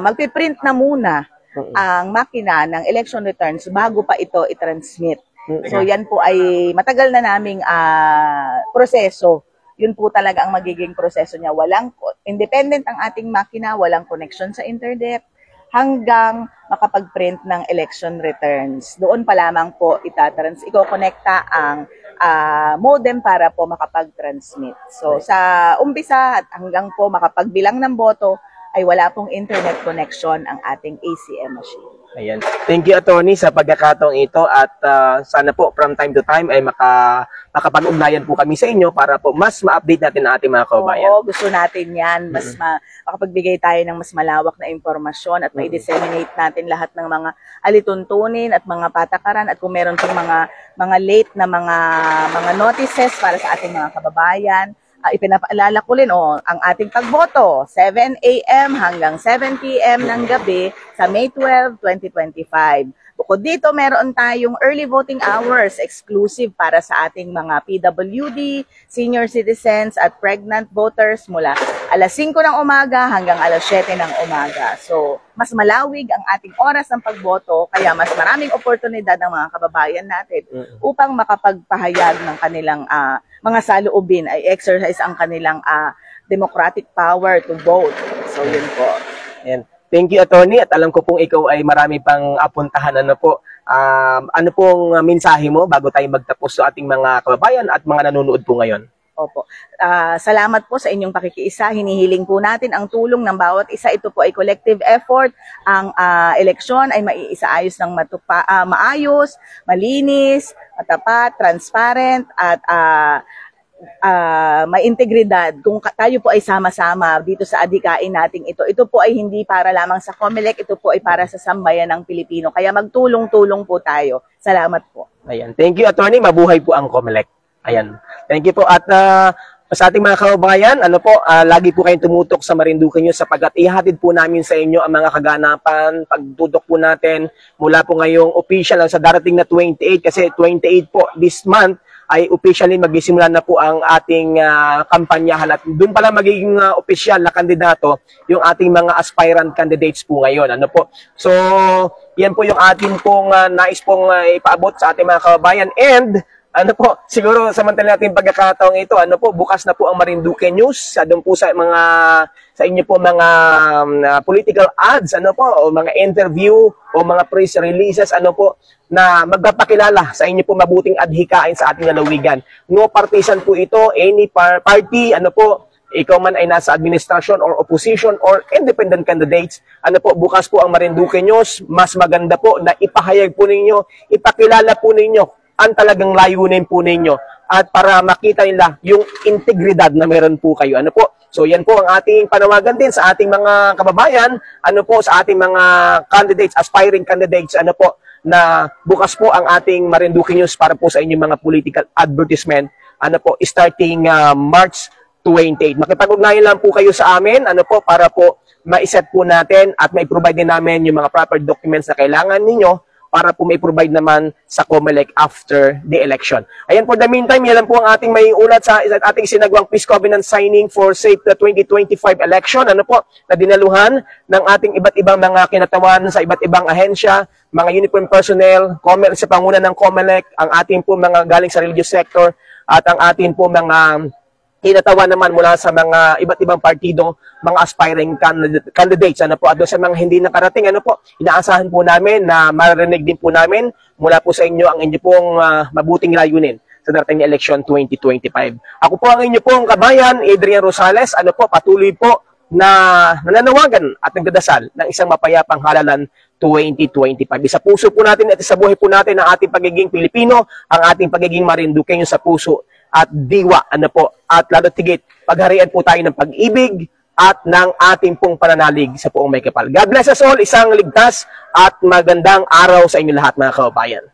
magpiprint na muna ang makina ng election returns bago pa ito i-transmit. So yan po ay matagal na naming proseso. Yun po talaga ang magiging proseso niya. Walang independent ang ating makina, walang connection sa internet hanggang makapag-print ng election returns. Doon pa lamang po iko-connecta ang modem para po makapag-transmit. So sa umpisa at hanggang po makapagbilang ng boto ay wala pong internet connection ang ating ACM machine. Ayan. Thank you, Attorney, sa pagkakataong ito at sana po from time to time ay makapag-ugnayan po kami sa inyo para po mas ma-update natin ang ating mga kababayan. Oo, gusto natin yan. Mas makapagbigay tayo ng mas malawak na impormasyon at mai-disseminate natin lahat ng mga alituntunin at mga patakaran at kung meron pong mga late na mga notices para sa ating mga kababayan. Ipinapaalala ko rin ang ating pagboto, 7 a.m. hanggang 7 p.m. ng gabi sa May 12, 2025. Bukod dito, meron tayong early voting hours exclusive para sa ating mga PWD, senior citizens at pregnant voters mula alas 5 ng umaga hanggang alas 7 ng umaga. So, mas malawig ang ating oras ng pagboto, kaya mas maraming oportunidad ng mga kababayan natin upang makapagpahayag ng kanilang mga saloobin, ay exercise ang kanilang democratic power to vote. So, yun po. Ayan. Thank you, Attorney. At alam ko pong ikaw ay marami pang apuntahan. Ano pong mensahe mo bago tayo magtapos sa ating mga kababayan at mga nanonood po ngayon? Opo. Salamat po sa inyong pakikiisa. Hinihiling po natin ang tulong ng bawat isa. Ito po ay collective effort. Ang eleksyon ay maiisaayos ng maayos, malinis, matapat, transparent, at may integridad. Kung tayo po ay sama-sama dito sa adhikain nating ito, ito po ay hindi para lamang sa COMELEC, ito po ay para sa sambayan ng Pilipino. Kaya magtulong-tulong po tayo. Salamat po. Ayan. Thank you, Attorney. Mabuhay po ang COMELEC. Ayan. Thank you po. At sa ating mga kababayan, lagi po kayong tumutok sa Marinduque News sapagkat ihatid po namin sa inyo ang mga kaganapan, pagtutok po natin mula po ngayong official sa darating na 28 kasi 28 po this month ay officially magsisimula na po ang ating kampanyahan at doon pala magiging official na kandidato yung ating mga aspirant candidates po ngayon. So, yan po yung ating pong nais pong ipaabot sa ating mga kababayan and siguro samantala natin pagkakataong ito, bukas na po ang Marinduque News, doon po sa inyo po mga political ads, o mga interview o mga press releases, na magpapakilala sa inyo po mabuting adhikain sa ating lalawigan. No partisan po ito, any party, ikaw man ay nasa administration or opposition or independent candidates, bukas po ang Marinduque News, mas maganda po na ipahayag po ninyo, ipakilala po ninyo ang talagang layunin po ninyo at para makita nila yung integridad na meron po kayo. So yan po ang ating panawagan din sa ating mga kababayan, sa ating mga candidates, aspiring candidates, na bukas po ang ating Marinduque News para po sa inyong mga political advertisement, starting March 28. Makipag-ugnayan lang po kayo sa amin, para po ma-set po natin at mai-provide din namin yung mga proper documents na kailangan ninyo para po may provide naman sa COMELEC after the election. Ayan, for the meantime, yan lang po ang ating may ulat sa ating sinagawang Peace Covenant signing for safe 2025 election, na dinaluhan ng ating iba't ibang mga kinatawan sa iba't ibang ahensya, mga uniform personnel, sa panguna ng COMELEC, ang ating po mga galing sa religious sector, at ang ating po mga kinatawan naman mula sa mga iba't ibang partido, mga aspiring candidates, at doon sa mga hindi nakarating, inaasahan po namin na marinig din po namin mula po sa inyo ang inyo pong mabuting layunin sa darating na election 2025. Ako po ang inyo pong kabayan, Adrian Rosales, patuloy po na nananawagan at nagdadasal ng isang mapayapang halalan 2025. Sa puso po natin at sa buhay po natin ang ating pagiging Pilipino, ang ating pagiging Marinduqueño sa puso at diwa, at lalo tigit, pagharian po tayo ng pag-ibig at ng ating pong pananalig sa buong may kapal. God bless us all, isang ligtas at magandang araw sa inyo lahat mga kababayan.